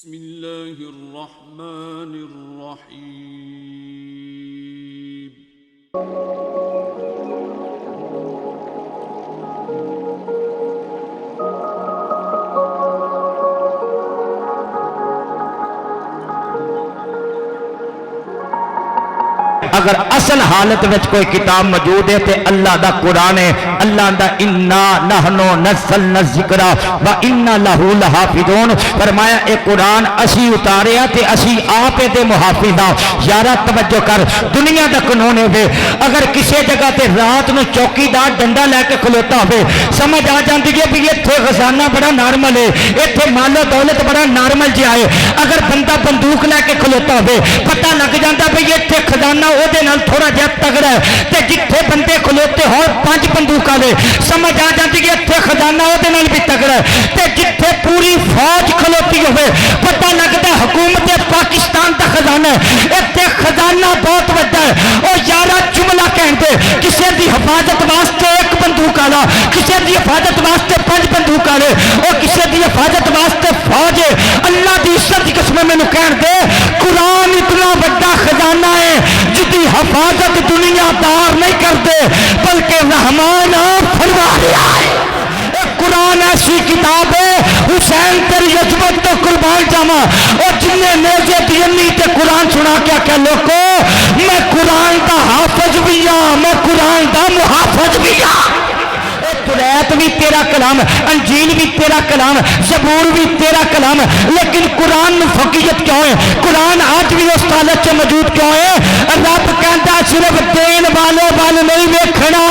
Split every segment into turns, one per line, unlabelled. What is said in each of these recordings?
بسم اللہ الرحمن الرحیم
اگر اصل حالت وچ کوئی کتاب موجود ہے تے اللہ دا قرآن ہے. اللہ دا انا نحنو نزلنا الذکر و انا لہ لحافظون. فرمایا اے قرآن اسی اتاریا تے اسی آپ دے محافظ ہاں. یارا توجہ کر, دنیا دا قانون ہے اگر کسی جگہ تے رات نو چوکیدار ڈنڈا لے کے کھلوتا ہوئے سمجھ آ جاندی ہے بھی ایتھے خزانہ بڑا نارمل ہے, ایتھے مال و دولت بڑا نارمل جہا ہے. اگر بندہ بندوق لے کے کھلوتا ہوئے پتہ لگ جاتا بھی ایتھے خزانہ او دے نال تھوڑا جہا تگڑا ہے. تے جتھے بندے کھلوتے ہو 5 بندوق والے سمجھ آ جاتی ہے ایتھے خزانہ او دے نال بھی تگڑا ہے. تے جتھے پوری فوج کھلوتی ہوئے پتہ لگتا ہے حکومت پاکستان دا خزانہ ہے, ایتھے خزانہ بہت بڑا ہے. او یارا جملہ کہندے کسی دی حفاظت واسطے 1 بندوق والا, کسی دی حفاظت واسطے 5 بندوق والے, او کسی دی حفاظت واسطے فوج ہے. اللہ دی عزت دی قسم مینوں کہن دے قرآن اتنا بڑا خزانہ ہے جدی حفاظت دنیا دار نہیں کرتے بلکہ رحمان آپ فرما رہا ہے. قرآن ایسی کتاب ہے حسین تیری عظمت تو قربان جاواں اور جنہیں نیزے دینی تے قرآن سنا کیا کہ لوگو میں قرآن دا حافظ بھی ہاں, میں قرآن دا محافظ بھی ہاں. توریت بھی تیرا کلام, انجیل بھی تیرا کلام, زبور بھی تیرا کلام, لیکن قرآن میں فقیت کیوں ہے؟ قرآن آج بھی اس حالت سے موجود کیوں ہے؟ رب کہتا صرف دین والے وال نہیں ویکھنا,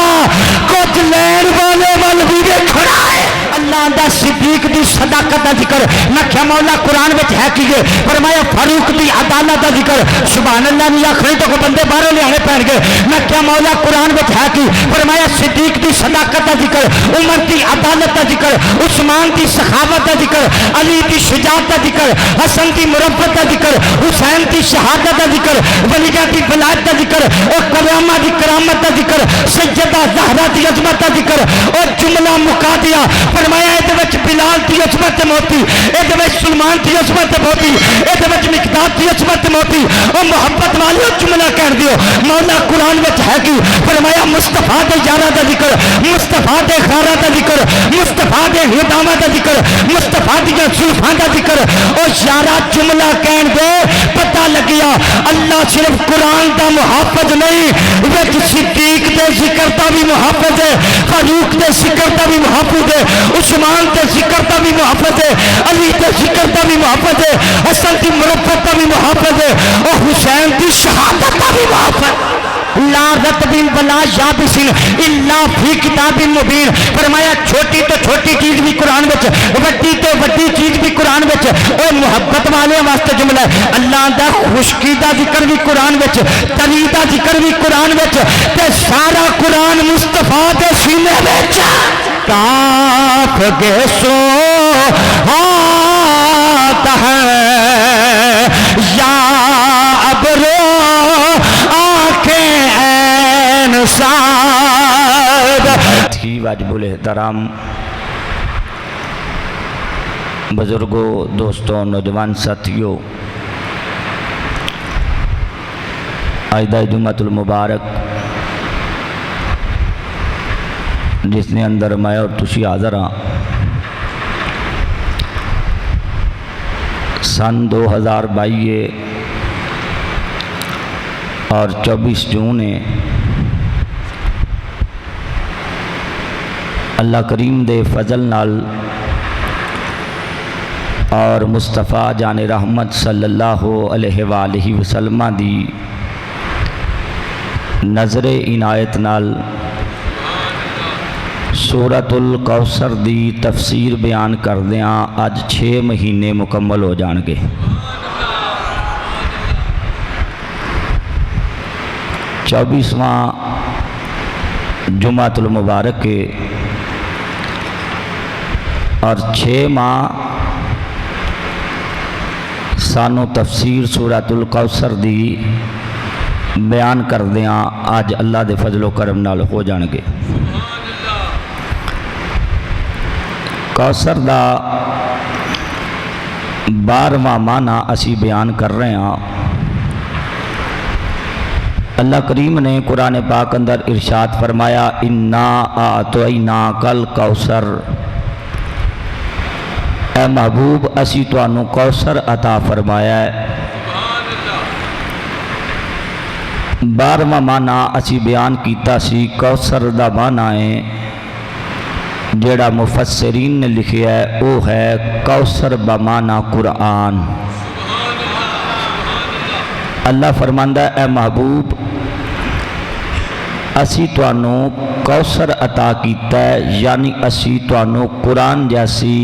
کچھ لین والے وال بھی ویکھنا ہے. اللہ دا صدیق دی صداقت دا ذکر میں کیا مولا قرآن وچ ہے کیے فرمایا فاروق دی عدالت دا ذکر سبحان اللہ نہیں آخری تو کوئی بندے باہروں لے آنے پہن گئے. میں کیا مولا قرآن وچ ہے کی فرمایا صدیق دی صداقت دا ذکر, عمر دی عدالت دا ذکر, عثمان دی سخاوت دا ذکر, علی دی شجاعت دا ذکر, حسن دی مربت دا ذکر, حسین دی شہادت دا ذکر, ولیہ دی ولایت دا ذکر, اور قیامہ دی کرامت دا ذکر, سیدہ زہرا دی عظمت دا ذکر, اور جملہ مکا دیا فرمایا اے وچ بلال دی عظمت موتی, اے وچ سلمان دی عظمت موتی, اے وچ مقداد دی عظمت موتی. او محبت والے جملہ کہہ دیو مولا قرآن وچ ہے کی فرمایا مصطفیٰ دے یارا دا ذکر, مصطفیٰ دے خارا دا ذکر, مصطفیٰ دے ہدامہ دا ذکر, مصطفیٰ دی زلفاں دا ذکر. او یارا جملہ کہن دے پتہ لگیا اللہ صرف قرآن دا محافظ نہیں وچ صدیق دے ذکر دا بھی محافظ ہے, فاروق دے ذکر دا بھی محافظ ہے, عثمان دے ذکر دا بھی محافظ ہے, علی دے ذکر دا بھی محافظ ہے, حسن دی مربت دا بھی محافظ ہے, اور حسین دی شہادت دا بھی محافظ. لا رتبین ولا یابسین الا فی کتاب مبین. فرمایا چھوٹی تو چھوٹی چیز بھی قرآن وچ, وڈی تو وڈی چیز بھی قرآن وچ. او محبت والے واسطے جملہ ہے اللہ دا خشکی دا ذکر بھی قرآن وچ, تری دا ذکر بھی قرآن وچ, تے سارا قرآن مصطفیٰ دے سینے وچ کاف گے سو آتا ہے یا ابرو تھی واجب الاحترام بزرگوں, دوستوں, نوجوان ساتھیوں, آج دا جمعۃ المبارک جس نے اندر میں اور تسی حاضر ہاں سن 2022 اور 24 جون ہے. اللہ کریم دے فضل نال اور مصطفیٰ جان رحمت صلی اللہ علیہ وآلہ وسلم دی نظر عنایت نال سورۃ الکوثر دی تفسیر بیان کردیاں آج 6 مہینے مکمل ہو جان گے. 24واں جمعۃ المبارک کے اور 6 ماہ سانو تفسیر سورۃ الکوثر دی بیان کردیاں آج اللہ دے فضل و کرم نال ہو جان گے. کوثر دا 12واں معنی اسی بیان کر رہے ہیں۔ اللہ کریم نے قرآن پاک اندر ارشاد فرمایا انا اعطیناک الکوثر، اے محبوب اسی تانوں کوثر عطا فرمایا ہے۔ 12واں معنی اسی بیان کیتا سی کوثر دا معنی ہے جیڑا مفسرین نے لکھیا ہے وہ ہے کوثر بمعنی قرآن۔ اللہ فرماندا ہے اے محبوب اسی تانوں کوثر عطا کیتا ہے، یعنی اسی تانوں قرآن جیسی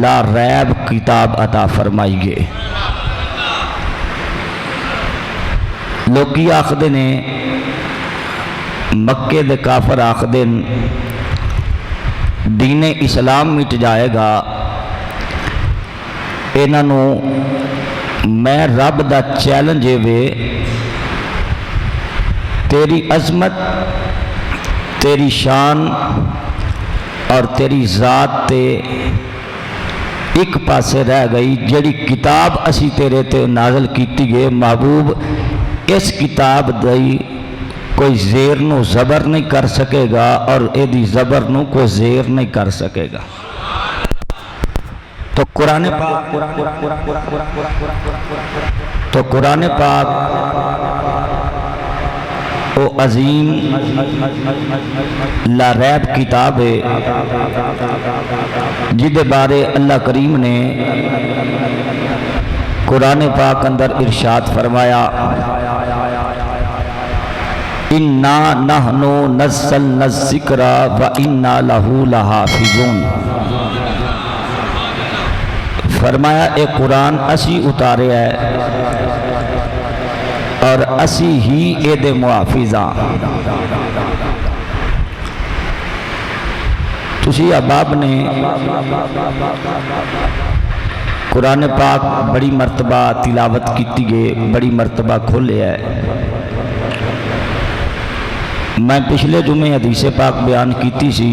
لا ریب کتاب عطا فرمائیے۔ لوکی آخدے نے مکے دے کافر آخدے دین اسلام مٹ جائے گا، انہوں میں رب دا چیلنج وے تیری عظمت، تیری شان اور تیری ذات تے ایک پاسے رہ گئی، جڑی کتاب اسی تیرے تے نازل کیتی گئے محبوب اس کتاب دی کوئی زیر نو زبر نہیں کر سکے گا اور ایدی زبر نو کوئی زیر نہیں کر سکے گا۔ تو قرآن پاک او عظیم لا ریب کتاب ہے جدے بارے اللہ کریم نے قرآن پاک اندر ارشاد فرمایا اِنَّا نَحْنُ نَزَّلْنَا الذِّكْرَ وَإِنَّا لَهُ لَحَافِظُونَ۔ فرمایا اے قرآن اسی اتارے ہے اور اسی ہی اے دے محافظاں۔ تسی احباب نے قرآن پاک بڑی مرتبہ تلاوت کیتی گئے، بڑی مرتبہ کھولے ہے۔ میں پچھلے جمعے حدیث پاک بیان کیتی سی،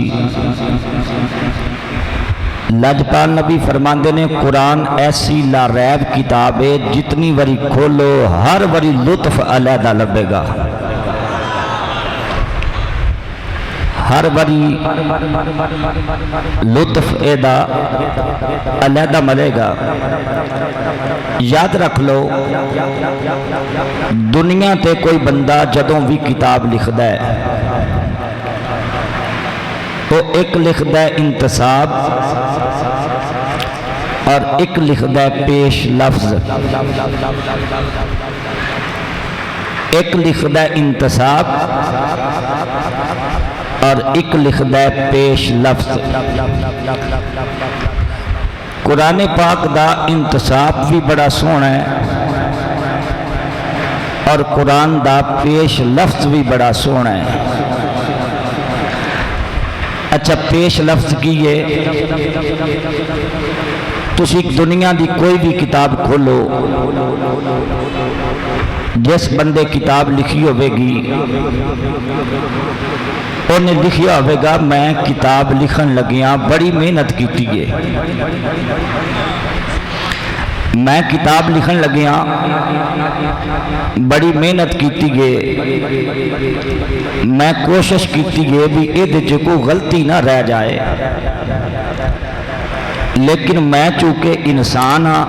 لجپال نبی فرماندے نے قرآن ایسی لا ریب کتاب ہے جتنی وری کھولو ہر وری لطف علیحدہ لبے گا، ہر وری لطف ایدہ علیحدہ ملے گا۔ یاد رکھ لو دنیا تے کوئی بندہ جدوں بھی کتاب لکھدا ہے تو ایک لکھدا ہے انتصاب اور ایک لکھدا ہے پیش لفظ، ایک لکھدا ہے انتصاب اور ایک لکھدا ہے پیش لفظ۔ قرآن پاک دا انتصاب بھی بڑا سونا ہے اور قرآن دا پیش لفظ بھی بڑا سونا ہے۔ اچھا پیش لفظ کی ہے تسی دنیا دی کوئی بھی کتاب کھولو، جس بندے کتاب لکھی ہوئے گی انہیں لکھیا ہوئے گا میں کتاب لکھن لگیاں بڑی محنت کیتی ہے، میں کتاب لکھن لگیاں بڑی محنت کیتی گئے، میں کوشش کیتی گئے بھی ایدے جو کوئی غلطی نہ رہ جائے، لیکن میں چونکہ انسان ہاں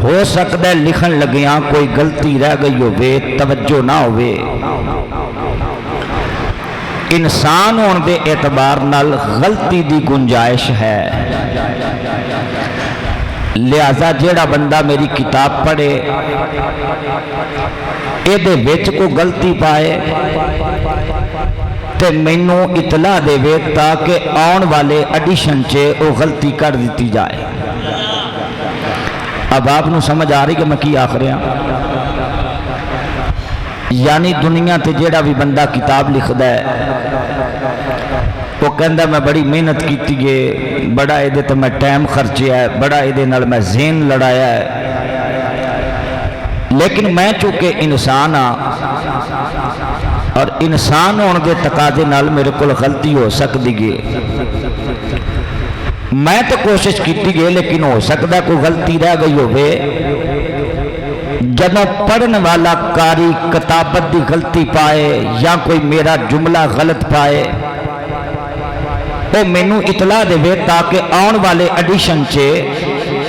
ہو سکتا ہے لکھن لگیاں کوئی غلطی رہ گئی ہوئے، توجہ نہ ہوئے، انسان ہون دے اعتبار نال غلطی دی گنجائش ہے، لہذا جیڑا بندہ میری کتاب پڑھے ایدے وچ کو غلطی پائے تے مینوں اطلاع دے وے تاکہ آن والے ایڈیشن چے وہ غلطی کر دیتی جائے۔ اب آپ نو سمجھ آ رہی کہ میں کی آخ رہا ہوں؟ یعنی دنیا تے جیڑا بھی بندہ کتاب لکھدا ہے وہ کہندا میں بڑی محنت کیتی ہے، بڑا ایدے تے میں ٹائم خرچیا ہے، بڑا ایدے نال میں ذہن لڑایا ہے، لیکن میں چونکہ انسان ہاں اور انسان ہون دے تقاضے نال میرے کول غلطی ہو سکتی ہے، میں تو کوشش کی گئی لیکن ہو سکتا کوئی غلطی رہ گئی ہوئے جدوں پڑھن والا کاری کتابت دی غلطی پائے یا کوئی میرا جملہ غلط پائے وہ مینوں اطلاع دے تاکہ آن والے ایڈیشن چے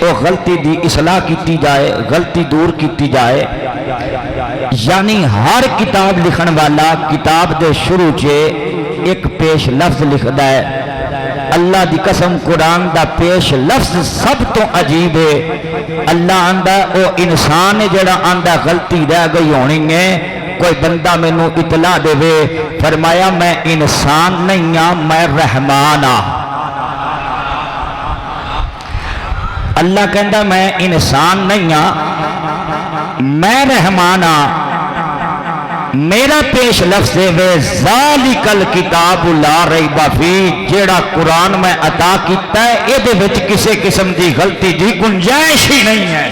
وہ غلطی دی اصلاح کیتی جائے غلطی دور کیتی جائے یعنی ہر کتاب لکھن والا کتاب دے شروع چے ایک پیش لفظ لکھدا ہے اللہ دی قسم قرآن دا پیش لفظ سب تو عجیب ہے اللہ آندہ او انسان جڑا آندہ غلطی رہ گئی ہونی ہے کوئی بندہ میں نو اطلاع دے وے فرمایا میں انسان نہیں ہاں میں رحمان ہاں اللہ کہندہ میں انسان نہیں ہاں میں رحمان ہاں میرا پیش لفظ ہے ذالک الکتاب لا ریب فیہ جیڑا قرآن میں عطا کیتا ہے اے دے وچ کسے قسم دی غلطی دی گنجائش ہی نہیں ہے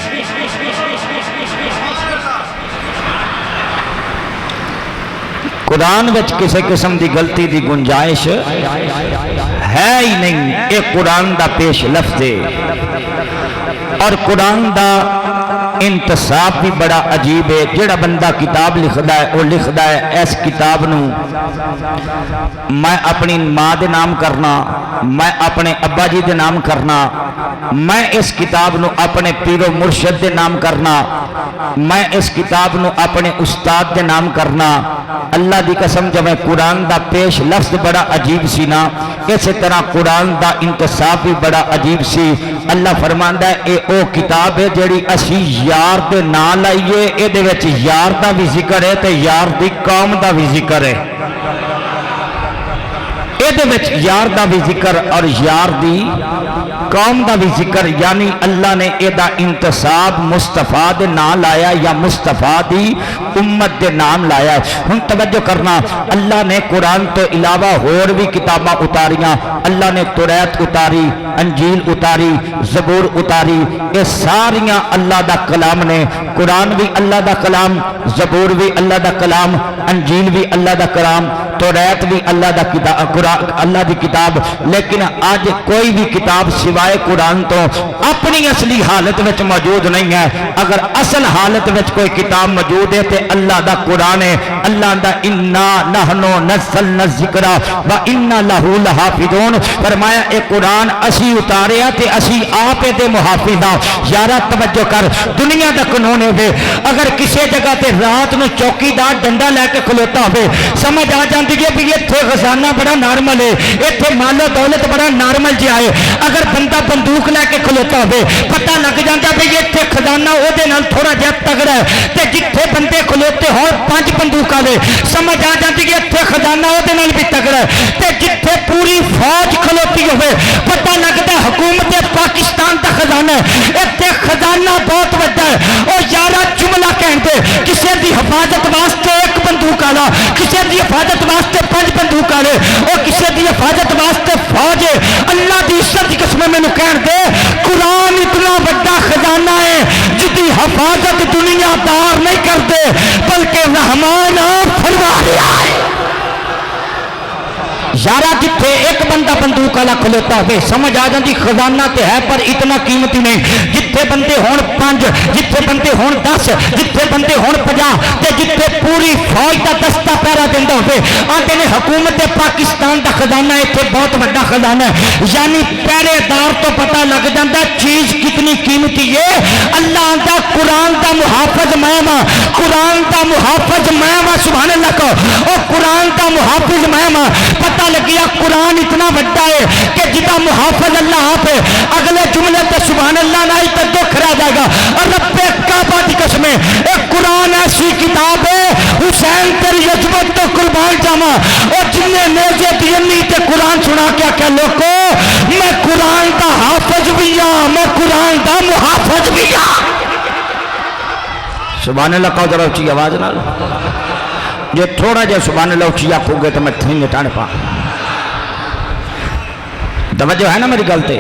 قرآن وچ کسے قسم دی غلطی دی گنجائش ہے ہی نہیں اے قرآن دا پیش لفظ ہے اور قرآن دا انتصاب بھی بڑا عجیب ہے جڑا بندہ کتاب لکھدا ہے وہ لکھدا ہے اس کتاب نو میں اپنی ماں دے نام کرنا میں اپنے ابا جی دے نام کرنا میں اس کتاب نو اپنے پیر و مرشد دے نام کرنا میں اس کتاب نو اپنے استاد دے نام کرنا اللہ دی قسم جب قرآن دا پیش لفظ بڑا عجیب سی نا اسی طرح قرآن دا انتصاب بھی بڑا عجیب سی اللہ فرماندا ہے اے او کتاب ہے جڑی اسی یار دے نام لائیے اے دے وچ یار دا بھی ذکر ہے تے یار دی قوم دا بھی ذکر ہے اے دے وچ یار دا بھی ذکر اور یار دی قوم دا بھی ذکر یعنی اللہ نے اے دا انتصاب مصطفیٰ دے نام لایا یا مصطفیٰ دی امت دے نام لایا ہن توجہ کرنا اللہ نے قرآن تو علاوہ اور بھی کتاباں اتاریاں اللہ نے توریت اتاری انجیل اتاری زبور اتاری یہ ساریاں اللہ دا کلام نے قرآن بھی اللہ دا کلام زبور بھی اللہ دا کلام انجیل بھی اللہ دا کلام توریت بھی اللہ دا کتاب اللہ دی کتاب لیکن آج کوئی بھی کتاب سوائے قرآن تو اپنی اصلی حالت وچ موجود نہیں ہے اگر اصل حالت وچ کوئی کتاب موجود ہے تے اللہ دا قرآن ہے اللہ دا انا نحنو نزلنا الذکر و انا لہو لحافظون فرمایا اے قرآن اسی اتاریا تے اسی آپ دے محافظاں یارہ توجہ کر دنیا دا قانون ہے اگر کسی جگہ تے رات نو چوکی دار ڈنڈا لے کے کھلوتا ہوئے سمجھ آ جاندی ہے بھی ایتھے خزانہ بڑا نارمل ہے ایتھے مال و دولت بڑا نارمل جہا ہے اگر بندہ بندوق لے کے کھلوتا ہوئے پتہ لگ جاتا بھی ایتھے خزانہ او دے نال تھوڑا جہا تگڑا ہے تے جتھے بندے کھلوتے ہون 5 بندوق والے سمجھ آ جاتی ہے ایتھے خزانہ او دے نال بھی تگڑا ہے تے جتھے پوری فوج کھلوتی ہوئے پتہ لگتا ہے حکومت پاکستان دا خزانہ ہے ایتھے خزانہ بہت بڑا ہے او یارا جملہ کہندے کسی دی حفاظت واسطے 1 بندوق والا کسی دی حفاظت واسطے 5 بندوق والے او کسی دی حفاظت واسطے فوج ہے اللہ دی عزت دی قسم میں کہن دے قرآن اتنا بڑا خزانہ ہے جدی حفاظت دنیا دار نہیں کرتے بلکہ رحمان فرما رہا ہے یارا جتھے ایک بندہ بندوق والا کھلوتا ہوئے سمجھ آ جاندی خزانہ تے ہے پر اتنا قیمتی نہیں جتھے بندے ہون 5 جتھے بندے ہون 10 جتھے بندے ہون 50 تے جتھے پوری فوج دا دستہ پہرا دیندا ہوئے آندے نے حکومت پاکستان دا خزانہ ایتھے بہت بڑا خزانہ ہے یعنی پہرے دار تو پتہ لگ جاندا چیز کتنی قیمتی ہے اللہ آندا قرآن دا محافظ میں ہاں قرآن دا محافظ میں ہاں سبحان اللہ کو او قرآن دا محافظ میں ہاں پتہ لگیا قرآن اتنا بڑا ہے کہ جتا محافظ اللہ آپ ہے اگلے جملے تے سبحان اللہ نہ تو دکھ رہ جائے گا اور رب کعبہ دی قسم ایک قرآن ایسی کتاب ہے حسین تیری عظمت تو قربان جاواں اور جن نے نیزے دینی تے قرآن سنا کیا کہ لوگو میں قرآن دا حافظ بھی ہاں میں قرآن دا محافظ بھی ہاں سبحان اللہ کہو ذرا اچھی آواز نال جو تھوڑا جا سبحان اللہ اچھی آکھو گے تو میں تھیں نٹانے پا توجہ ہے نا میری گل تے؟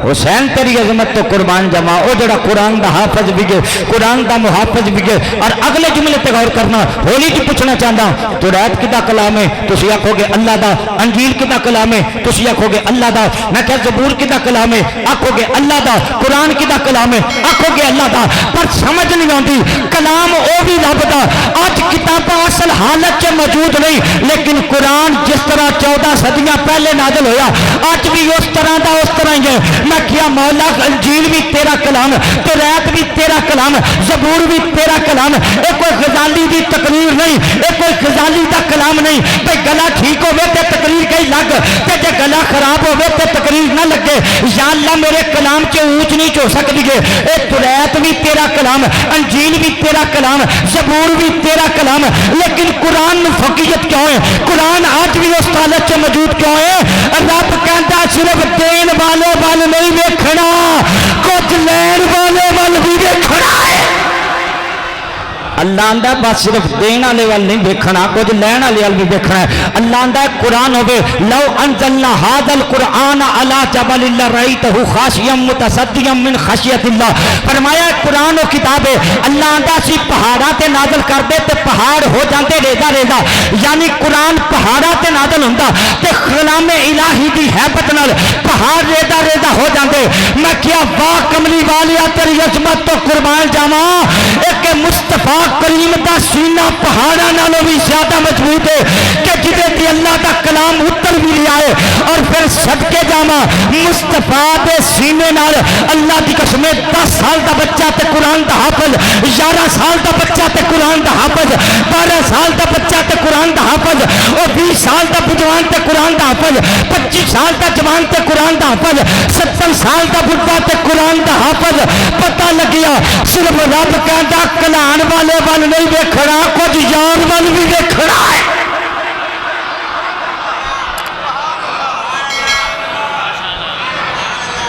حسین تیری عظمت تو قربان جما، او جڑا قرآن دا حافظ بھی گئے، قرآن دا محافظ بھی گئے۔ اور اگلے جملے تے غور کرنا، ہولی جی پوچھنا چاہتا تورات کدا کلام ہے؟ تسی آکھو گے اللہ دا۔ انجیل کدا کلام ہے؟ تسی آکھو گے اللہ دا۔ میں کہ زبور کدا کلام ہے؟ آکھو گے اللہ دا۔ قرآن کدا کلام ہے؟ آکھو گے اللہ دا۔ پر سمجھ نہیں آتی کلام او بھی رب دا۔ آج کتاباں اصل حالت چ موجود نہیں، لیکن قرآن جس طرح 14 صدیاں پہلے نازل ہویا آج بھی اس طرح دا اس طرح ہی ہے۔ میں کیا مولا انجیل بھی تیرا کلام، تورات بھی تیرا کلام، زبور بھی تیرا کلام۔ اے کوئی غزالی دی تقریر نہیں، اے کوئی غزالی دا کلام نہیں۔ تے گلا ٹھیک ہوے تے تقریر کئی لگ، تے جے گلا خراب ہوے تے تقریر نہ لگے۔ یا اللہ میرے کلام چ اونچ نیچ ہو سکتی ہے۔ اے تورات بھی تیرا کلام، انجیل بھی تیرا کلام، زبور بھی تیرا کلام، لیکن قرآن میں فوقیت کیوں ہے؟ قرآن آج بھی اس حالت سے موجود کیوں ہے؟ رب کہتا صرف دین والے وال نہیں دیکھنا، کچھ لین والے وال بھی دیکھنا ہے۔ اللہ آندا بس صرف دین والے وال نہیں دیکھنا، کچھ لین والے وال بھی دیکھنا ہے۔ اللہ آندا قرآن ہوے لو انزلنا هذا القرآن على جبل لرأيته خاشعا متصدعا من خشیت اللہ۔ فرمایا قرآن و کتاب ہے، اللہ آندا سی پہاڑاں تے نازل کر دے تے پہاڑ ہو جاندے ریزا ریزا، یعنی قرآن پہاڑاں تے نازل ہوندا تے کلام الہی دی ہیبت نال پہاڑ ریزا ریزا ہو جاندے۔ میں کیا واہ کملی والیا تیری عظمت تو قربان جاواں، ایک مصطفیٰ کریم دا سینہ پہاڑاں نالوں بھی زیادہ مضبوط ہے کہ جدے تے اللہ دا کلام اتر بھی لیا ہے۔ اور پھر صدقے جاواں مصطفیٰ دے سینے نال اللہ دی قسم 10 سال دا بچہ تے قرآن دا حافظ، 11 سال دا بچہ تے قرآن دا حافظ، 12 سال دا بچہ تے قرآن دا حافظ، اور 20 سال دا جوان تے قرآن دا حافظ، 25 سال دا جوان تے قرآن دا حافظ، 70 سال دا بڈھا تے قرآن دا حافظ۔ پتہ لگیا صرف رب کہندا کلان والے وال نہیں دیکھنا، کچھ یار وال بھی دیکھنا ہے۔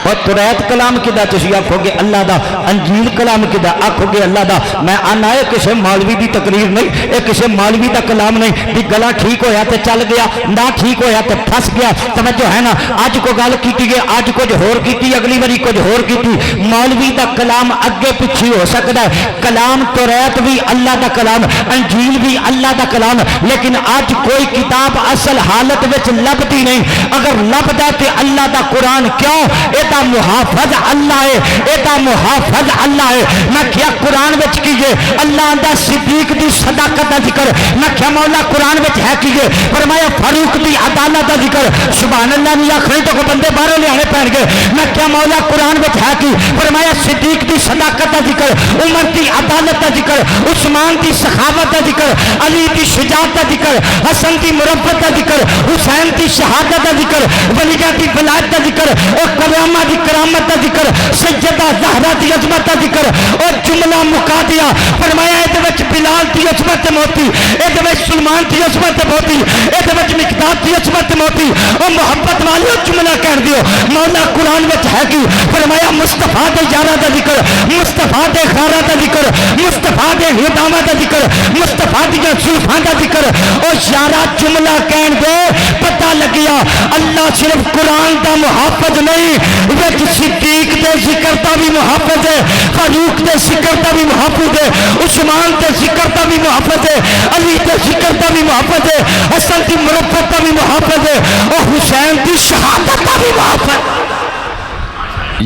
اور تورات کلام کدا تسی آکھو گے اللہ دا، انجیل کلام کدا آکھو گے اللہ دا۔ میں آنا ہے کسے مولوی دی تقریر نہیں، اے کسے مولوی دا کلام نہیں بھی گلا ٹھیک ہویا تے چل گیا، نہ ٹھیک ہویا تے پھس گیا۔ توجہ ہے نا؟ اج کو گل کیتی گئے، اج کچھ ہور کیتی، اگلی باری کچھ ہور کیتی۔ مولوی دا کلام اگے پیچھے ہو سکتا ہے، کلام تورات بھی اللہ دا کلام، انجیل بھی اللہ دا کلام، لیکن اج کوئی کتاب اصل حالت وچ لبدی نہیں۔ اگر لبدا تے اللہ دا قرآن کیوں؟ اے محافظ اللہ ہے، ایتا محافظ اللہ ہے۔ میں کیا قرآن وچ کیجئے اللہ آندا صدیق دی صداقت دا ذکر، میں کیا مولا قرآن وچ ہے کیجئے فرمایا فاروق دی عدالت دا ذکر۔ سبحان اللہ نہیں آخری تو کو بندے باہروں لے آنے پہن گئے۔ میں کیا مولا قرآن وچ ہے کی فرمایا صدیق دی صداقت دا ذکر، عمر دی عدالت دا ذکر، عثمان دی سخاوت دا ذکر، علی دی شجاعت دا ذکر، حسن دی مربت دا ذکر، حسین دی شہادت دا ذکر، ولیہ دی ولایت دا ذکر، اور قیامت دی کرامت دا ذکر، سیدہ زہرا دی عظمت دا ذکر، اور جملہ مکا دیا فرمایا اے دے وچ بلال دی عظمت موتی، اے دے وچ سلمان دی عظمت موتی، اے دے وچ مقداد دی عظمت موتی، اور محبت والی جملہ کہہ دیو مولا قرآن وچ ہے کی فرمایا مصطفیٰ دے یارہ دا ذکر، مصطفیٰ دے خارہ دا ذکر، مصطفیٰ دے ہدامہ دا ذکر، مصطفیٰ دی زلفاں دا ذکر، اور یارہ جملہ کہہ دے پتہ لگیا اللہ صرف قرآن دا محافظ نہیں، وچ صدیق دے ذکر دا بھی محافظ ہے، فاروق دے ذکر دا بھی محافظ ہے، عثمان دے ذکر دا بھی محافظ ہے، علی دے ذکر دا بھی محافظ ہے، حسن دی مربت دا بھی محافظ ہے، اور حسین دی شہادت دا بھی محافظ ہے۔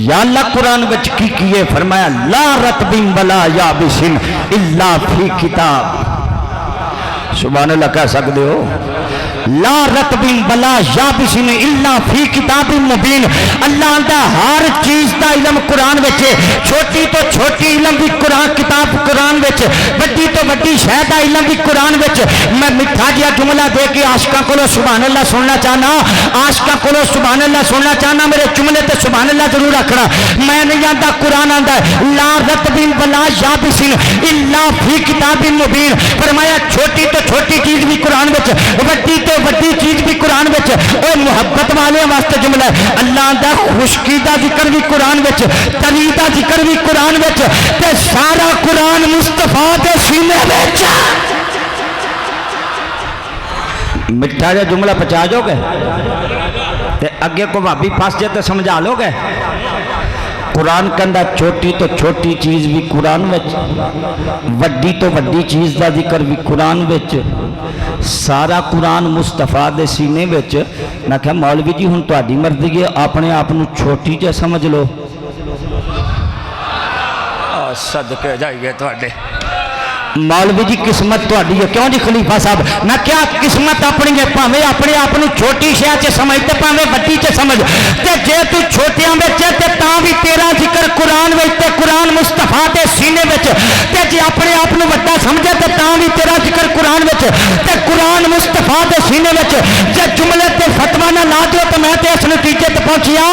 یا اللہ قرآن وچ کی کیے فرمایا لا رتب ولا یابس الا فی کتاب۔ سبحان اللہ کہہ سکتے ہو لا رتب ولا یابس الا فی کتاب مبین۔ اللہ دا ہر چیز دا علم قرآن وچ، چھوٹی تو چھوٹی علم بھی قرآن کتاب قرآن وچ، بڑی تو بڑی شے دا علم بھی قرآن وچ۔ میں میٹھا جہا جملہ دے کے عاشقاں کولو سبحان اللہ سننا چاہنا، عاشقاں کولو سبحان اللہ سننا چاہنا، میرے جملے تے سبحان اللہ ضرور رکھنا۔ میں نہیں آندا قرآن آندا ہے لا رتب ولا یابس الا فی کتاب مبین۔ فرمایا چھوٹی تو چھوٹی چیز بھی قرآن وچ، بڑی تو بڑی چیز بھی قرآن وچ۔ اے محبت والے واسطے جملہ ہے اللہ دا خشکی دا ذکر بھی قرآن وچ، تری دا ذکر بھی قرآن وچ، تے سارا قرآن مصطفیٰ دے سینے وچ۔ میٹھا جا جملہ پچا جو گے تے اگے کو بھابی پھنس جائے تو سمجھا لو گے قرآن کہندا چھوٹی تو چھوٹی چیز بھی قرآن وچ وڈی تو وڈی چیز دا ذکر بھی قرآن وچ سارا قرآن مصطفیٰ دے سینے وچ میں کہا مولوی جی ہن تہاڈی مرضی ہے اپنے آپ نو چھوٹی جے سمجھ لو صدقے جائیے تہاڈے مولوی جی قسمت تہاڈی ہے کیوں جی خلیفہ صاحب میں کیا قسمت اپنی ہے پاویں اپنے آپ نو چھوٹی شے چ سمجھ تے پاویں وڈی چ سمجھ تے جے تو چھوٹیاں وچ تے تاں بھی تیرا ذکر قرآن وچ تے قرآن مصطفیٰ دے سینے وچ تے جے اپنے آپ نو وڈا سمجھے تے تاں بھی تیرا ذکر قرآن وچ تے قرآن مصطفیٰ دے سینے وچ جے جملے تے فتوی نہ لا دیو تے میں تے اس نتیجے تے پہنچیا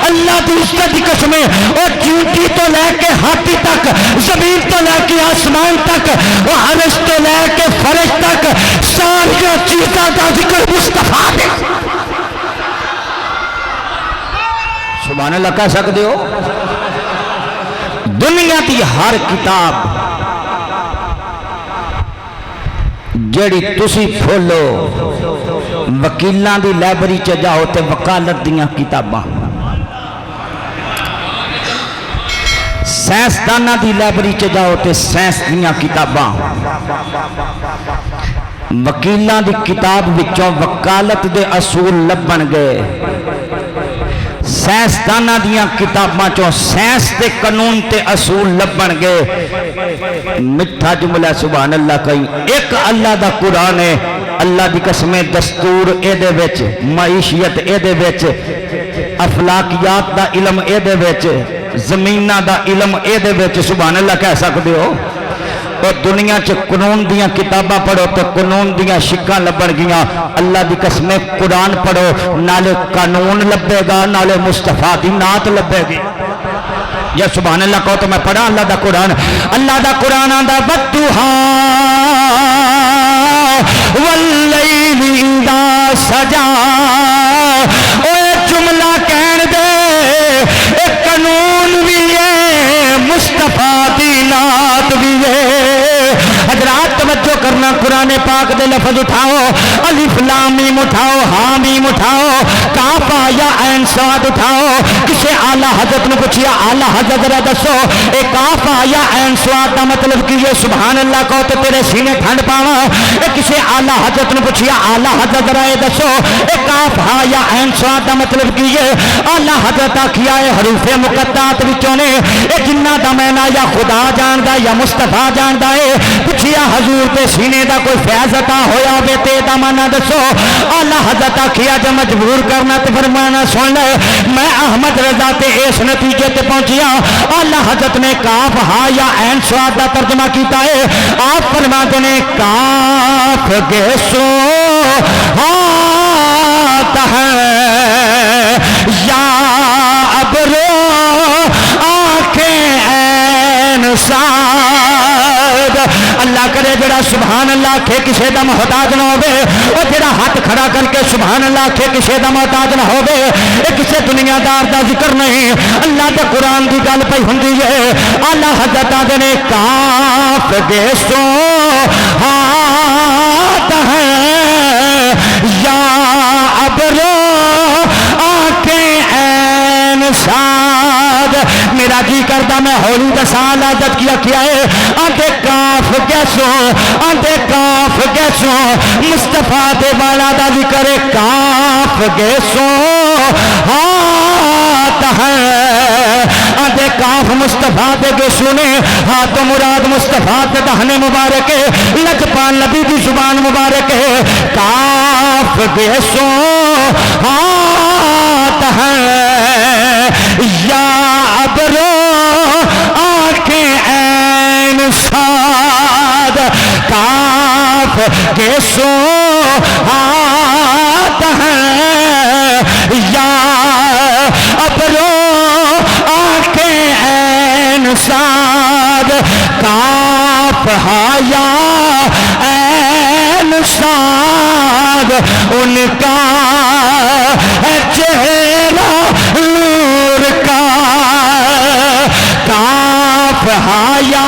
اللہ دی عزت دی قسم او چونٹی تو لے کے ہاتھی تک زمین تو لے کے آسمان تک وہ عرش تو لے کے فرش تک ساری چیزاں کا ذکر مصطفیٰ دے سبحان اللہ کہہ سکتے ہو دنیا کی ہر کتاب جیڑی تسی کھولو وکیلاں دی لائبریری چ جاؤ تے وکالت دیاں کتاباں سائنسدانہ دی لائبریری چ جاؤ تے سائنس دیاں کتاباں وکیلاں دی کتاب وچوں وکالت دے اصول لبن گئے سائنسدانہ دیاں کتاباں چوں سائنس دے قانون تے اصول لبن گئے مٹھا جملہ سبحان اللہ کہیں ایک اللہ دا قرآن ہے اللہ دی قسم دستور اے دے وچ معیشیت اے دے وچ افلاکیات دا علم اے دے وچ زمینہ دا علم اے دے وچ سبحان اللہ کہہ سکتے ہو اور دنیا چ قانون دیاں کتاباں پڑھو تو قانون دیاں شکاں لبن گیاں اللہ دی قسم قرآن پڑھو نالے قانون لبے گا نالے مصطفیٰ دی نعت لبے گی یا سبحان اللہ کہو تو میں پڑھا اللہ دا قرآن آندا والضحیٰ واللیل اذا سجا اے جملہ کہن دے ایک قانون بھی ہے مصطفیٰ دی نعت بھی ہے حضرات توجہ کرنا قرآن پاک دے لفظ اٹھاؤ الف لام میم اٹھاؤ ہا میم اٹھاؤ کاف یا عین صاد اٹھاؤ کسے اعلی حضرت نے پوچھیا اعلی حضرت ذرا دسو اے کاف یا عین صاد دا مطلب کی ہے سبحان اللہ کہو تے تیرے سینے ٹھنڈ پاواں اے کسے اعلی حضرت نے پوچھیا اعلی حضرت ذرا اے دسو اے کاف ہا یا عین صاد دا مطلب کی ہے اعلی حضرت آکھیا اے حروف مقطعات وچوں نے اے جنہ دا معنی یا خدا جاندا یا مصطفیٰ جاندا ہے پوچھیا حضور تے سینے دا کوئی فیض عطا ہویا وے تے دا معنی دسو اعلی حضرت آکھیا جے مجبور کرنا تے فرمانا سن لے میں احمد رضا تے اس نتیجے تے پہنچیا اعلی حضرت نے کاف ہا یا عین صاد دا ترجمہ کیتا ہے آپ فرماتے نے کاف گے سو ہاتھ ہے یا ابرو آنکھیں عین صاد اللہ کرے جڑا سبحان اللہ کھے کسے دا محتاج نہ ہوئے اور جڑا ہاتھ کھڑا کر کے سبحان اللہ کھے کسے دا محتاج نہ ہوئے ایک کسے دنیا دار دا ذکر نہیں اللہ دا قرآن دی گل پہ ہندی ہے اللہ حضرت آدھے نے کاف گے سو ہاتھ ہے یا ابرو آنکھیں عین صاد میرا جی کرتا میں ہولی دسال عادت کیا ہے آدھے کاف کیسو آدھے کاف کیسو مصطفیٰ دے والا دا ذکر کاف کیسو ہاتھ ہے آدھے کاف مصطفیٰ دے گیسو نے ہاتھ مراد مصطفیٰ دے دہنے مبارک ہے لجپان نبی دی زبان مبارک ہے کاف کیسو ہاتھ ہے یا ابرو آنکھیں عین صاد کاف کے سو ہاتھ ہے یا ابرو آنکھیں عین صاد کاف یا عین صاد ان کا چہرہ نور کا کاف یا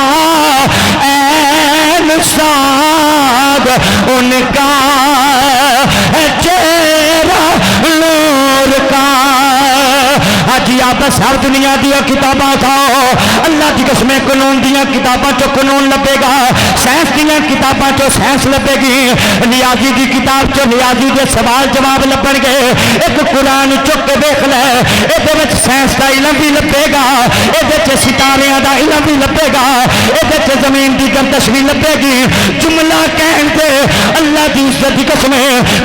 عین صاد ان کا چہرہ نور کا کتاب ہے ساری دنیا دیا کتاباں اٹھاؤ اللہ کی قسم قانون دیا کتاباں چو قانون لبے گا سائنس دیا کتاباں چو سائنس لبے گی ریاضی دی کتاب چو ریاضی دے سوال جواب لبن گے ایک قرآن چک کے دیکھ لے یہ سائنس کا علم بھی لبے گا یہ ستارے کا علم بھی لبے گا یہ زمین کی گردش بھی لبے گی جملہ کہن دے اللہ کی عزت کی قسم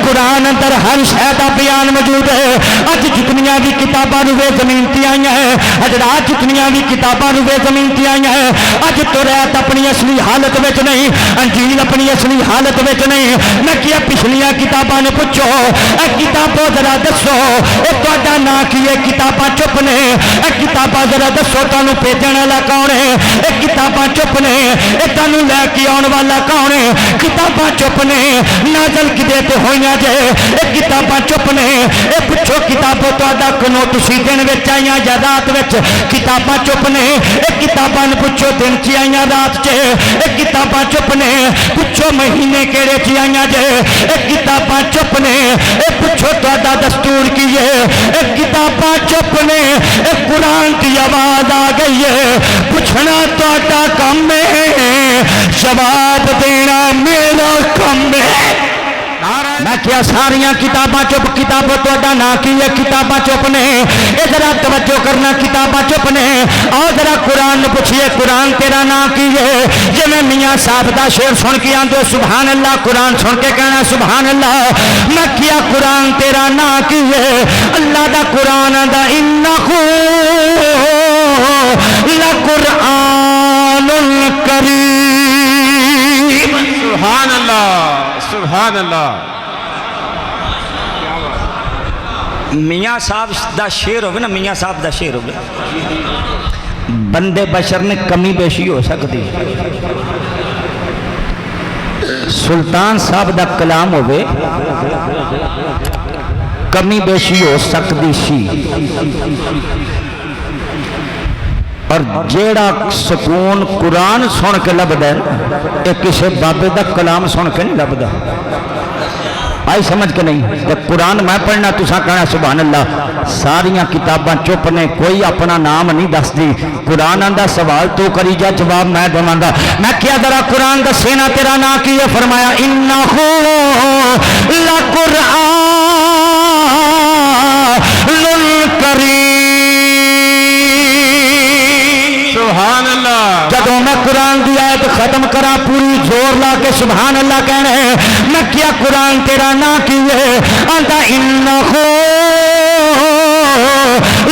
قرآن اندر ہر شے دا بیان موجود ہے اج جتنیاں بھی کتاباں روے زمین تے آئی ہیں حضرات جتنیاں بھی کتاباں روے زمین تے آئی ہیں اج توریت اپنی اصلی حالت وچ نہیں انجیل اپنی اصلی حالت وچ نہیں میں کیا پچھلیاں کتاباں نے پوچھو اے کتابوں ذرا دسو اے تہاڈا نام کی ہے کتاباں چپ نے اے کتاباں ذرا دسو تانوں بھیجن والا کون ہے اے کتاباں چپ نے اے تانوں لے کے آਉਣ والا کون ہے کتاباں چپ نے نازل کدے تے ہوئیاں جے اے کتاباں چپ نے اے پوچھو کتابوں تہاڈا کنو تسی دن وچ آئیاں یا رات وچ کتاباں چپ نے اے کتاباں پوچھو دن چ آئیاں رات چ اے کتاباں چپ نے پوچھو مہینے کیڑے چ آئیاں جے اے کتاباں چپ نے اے پوچھو تہاڈا دستور کی ہے اے کتاباں چپ نے اے قرآن کی آواز آ گئی ہے پوچھنا تہاڈا کم ہے جواب دینا میرا کم ہے میں کیا ساریاں کتاباں چپ کتابوں تہاڈا نام کی ہے کتاباں چپ نے اے ذرا توجہ کرنا کتاباں چپ نے آؤ ذرا قرآن نے پوچھیے قرآن تیرا نام کی ہے جی میں میاں صاحب دا شعر سن کے آندے سبحان اللہ قرآن سن کے کہنا سبحان اللہ میں کیا قرآن تیرا نام کی ہے اللہ دا قرآن دا انہ لقرآن کریم
سبحان اللہ سبحان اللہ
میاں صاحب دا شعر ہوگا نا میاں صاحب دا شعر ہوگا بندے بشر نے کمی بیشی ہو سکتی سلطان صاحب دا کلام ہوگے کمی بیشی ہو سکتی سی اور جیڑا سکون قرآن سن کے لبدا ہے ایک کسی بابے دا کلام سن کے نہیں لبدا آئی سمجھ کے نہیں جب قرآن میں پڑھنا تساں کہنا سبحان اللہ ساریاں کتاباں چپ نے کوئی اپنا نام نہیں دس دی قرآن آندا سوال تو کری جا جواب میں دواں گا میں کیا ذرا قرآن دسے نا تیرا نام کی ہے فرمایا انہ لقرآن کریم
سبحان اللہ
جدوں میں قرآن دی آیت ختم کرا پوری زور لا کے سبحان اللہ کہنے میں کیا قرآن تیرا نام کی ہے آندا انہ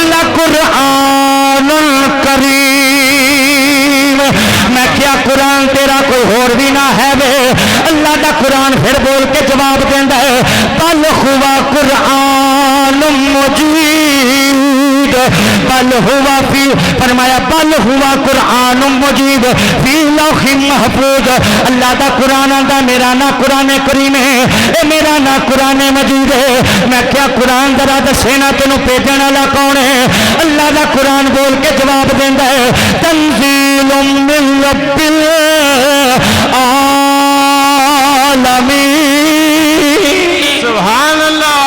لقرآن کریم میں کیا قرآن تیرا کوئی اور بھی نہ ہے وے اللہ دا قرآن پھر بول کے جواب دیندا ہے بل ہوا قرآن مجید بل ہوا فی فرمایا بل ہوا قرآن مجید فی لوح محفوظ اللہ دا قرآن آندا میرا نا قرآن کریم ہے اے میرا نا قرآن مجید ہے میں کیا قرآن ذرا دسے نا تینوں بھیجن والا کون ہے اللہ دا قرآن بول کے جواب دیندا ہے تنزیل من رب العالمین
سبحان اللہ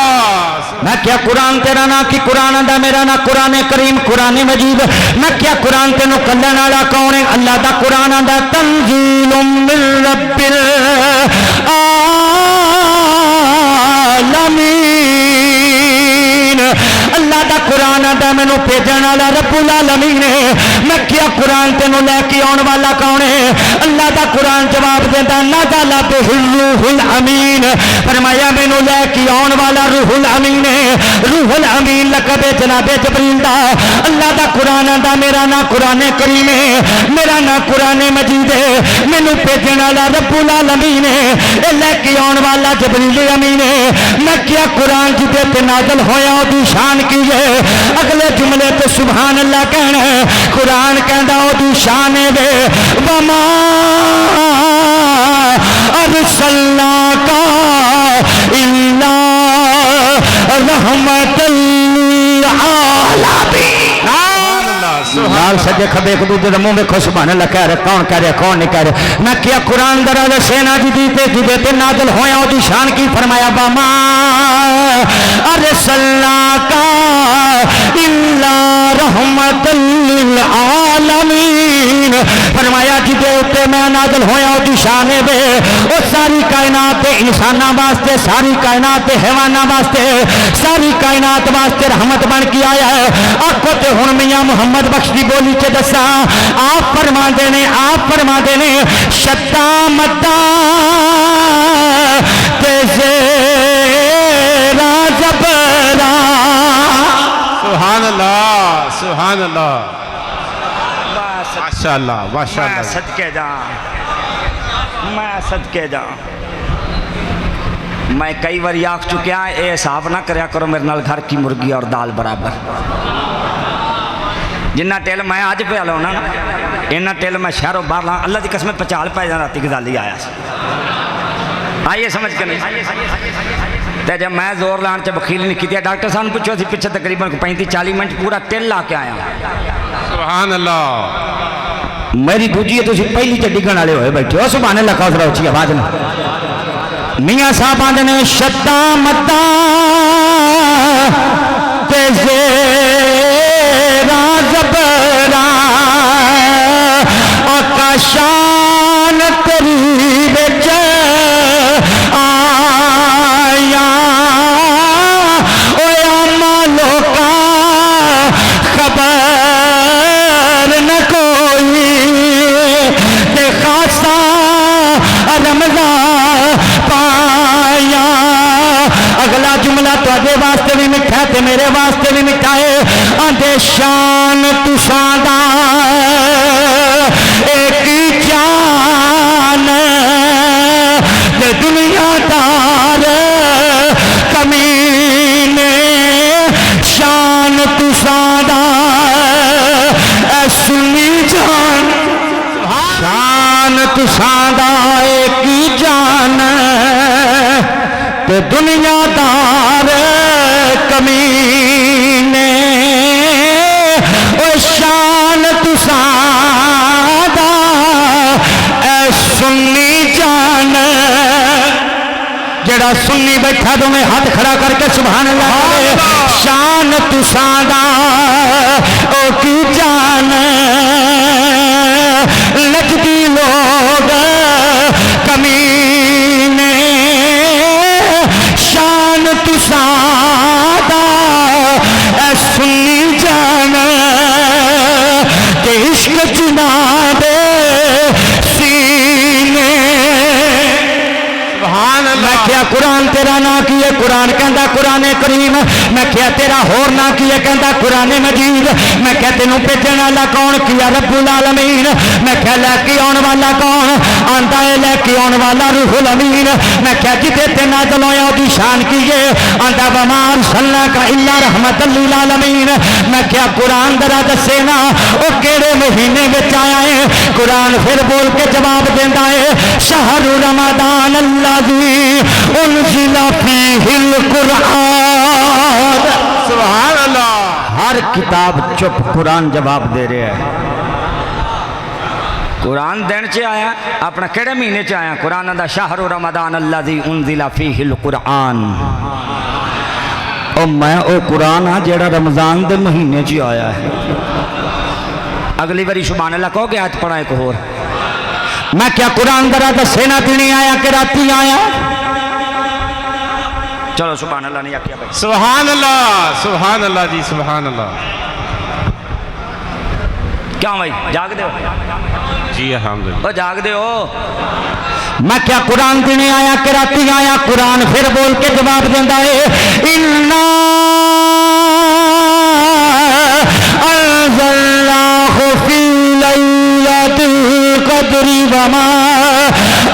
میں کیا قرآن تیرا نا کی قرآن آندا میرا نا قرآن کریم قرآن مجید میں کیا قرآن تینوں کلن والا کون ہے اللہ دا قرآن آندا تنزیل من رب العالمین اللہ دا قرآن آندا مینوں بھیجن والا رب العالمین ہے میں کیا قرآن تینوں لے کے آਉਣ والا کون ہے اللہ دا قرآن جواب دیندا نازل بہ الروح الامین فرمایا مینوں لے کے آਉਣ والا روح الامین ہے روح الامین لقب جناب جبریل دا اللہ دا قرآن آندا میرا نا قرآن کریم ہے میرا نا قرآن مجید ہے مینوں بھیجن والا رب العالمین ہے اے لے کے آਉਣ والا جبریل امین ہے میں کیا قرآن جدے تے نازل ہویا او دی شان کی ہے اگلے جملے تے سبحان اللہ کہنا ہے قرآن کہندا او دی شان ہے وے وما ارسلناک الا رحمت للعالمین نال سجے کھبے ایک دوسرے دے منہ ویکھو سبحان اللہ کہہ رہے کون کہہ رہے کون نہیں کہہ رہے میں کیا قرآن درا سینا جی جدے تے نازل ہویا او دی شان کی فرمایا وما ارسلناک الا رحمت للعالمین فرمایا جدے تے میں نازل ہویا او دی شان ہے او ساری کائنات تے انساناں واسطے ساری کائنات تے حیواناں واسطے ساری کائنات واسطے رحمت بن کے آیا ہے آکھو تے ہن میاں محمد بخش دی بولی چ دساں آپ فرماندے نے شتا متا تے زیرا زبرا
سبحان اللہ سبحان اللہ ماشاءاللہ ماشاءاللہ
میں صدقے جاں میں کئی بار آکھ چکیا اے حساب نہ کریا کرو میرے نال گھر کی مرغی اور دال برابر جنہ ٹیل میں آج پہ آلو نا انہ ٹیل میں شہر و باہر لاں اللہ دی قسمیں پچال پائے جانا راتی گزالی آیا آئیے سمجھ کے نہیں تے جب میں زور لان چا بخیل نہیں کی ڈاکٹر صاحب پوچھو سی پچھے تقریباً 35-40 منٹ پورا ٹیل لا کے آیا
سبحان اللہ
میری دوجی ہے تو اسی پہلی چا ڈگن آلے ہوئے بیٹھے ہو سبحان اللہ کہا سرا اچھی آواز نہیں میاں صاحب آندے نے شتا متا تے زیرا زبرا آقا شان تری بچ آیا اوے عمالوں کا خبر نہ کوئی تے خاصا رمضان پایا اگلا جملہ تو آدھے واسطے بھی مٹھا تے میرے واسطے بھی مٹھا ہے آدھے شان تساں دا ایک جان تے دنیا دار کمینے شان تساں دا اے سنی جان شان تساں دا ایک جان تے دنیا دار کمینے او شان تساں دا اے سنی جان جڑا سنی بیٹھا تو میں ہاتھ کھڑا کر کے سبحان اللہ کرے شان تساں دا او کی جان لجدی لوگ کمینے شان تساں دا اے سنی جان کہ عشق جناب سینے
سبحان اللہ
میں کیا قرآن تیرا نا کیے قرآن کہندا قرآن کریم میں کیا تیرا ہور نا کیے کہندا قرآن مجید میں کیا تینوں بھیجن والا کون کیا رب العالمین میں کیا لے کے آن والا کون آندا ہے لے کے آن والا روح الامین میں کیا جتے تے نازل ہویا دی شان کیے آندا وما ارسلناک الا رحمت للعالمین میں کیا قرآن درا دسے نا او کیڑے مہینے وچ آیا ہے قرآن پھر بول کے جواب دیندا ہے شہر رمضان الذی انزل فیہ القرآن
سبحان اللہ
ہر کتاب چپ قرآن جواب دے رہے ہیں قرآن دین چے آیا اپنا کیڑے مہینے چے آیا قرآن دا شہر رمضان الذی انزل فیہ القرآن او میں او قرآن ہاں جیڑا رمضان دے مہینے چے آیا ہے اگلی باری سبحان اللہ کہو گے آیت پڑھا ایک اور میں کیا قرآن درا دسے نا دنی آیا کہ راتی آیا چلو سبحان اللہ نہیں کیا بھائی
سبحان اللہ جی سبحان اللہ
کیا بھائی جاگ دے ہو
جی الحمدللہ
وہ جاگ دے ہو میں کیا قرآن دینے آیا کہ راتی آیا قرآن پھر بول کے جواب دیندہ ہے اِنَّا أَنزَلْنَاهُ فِي لَيْلَةِ الْقَدْرِ وَمَا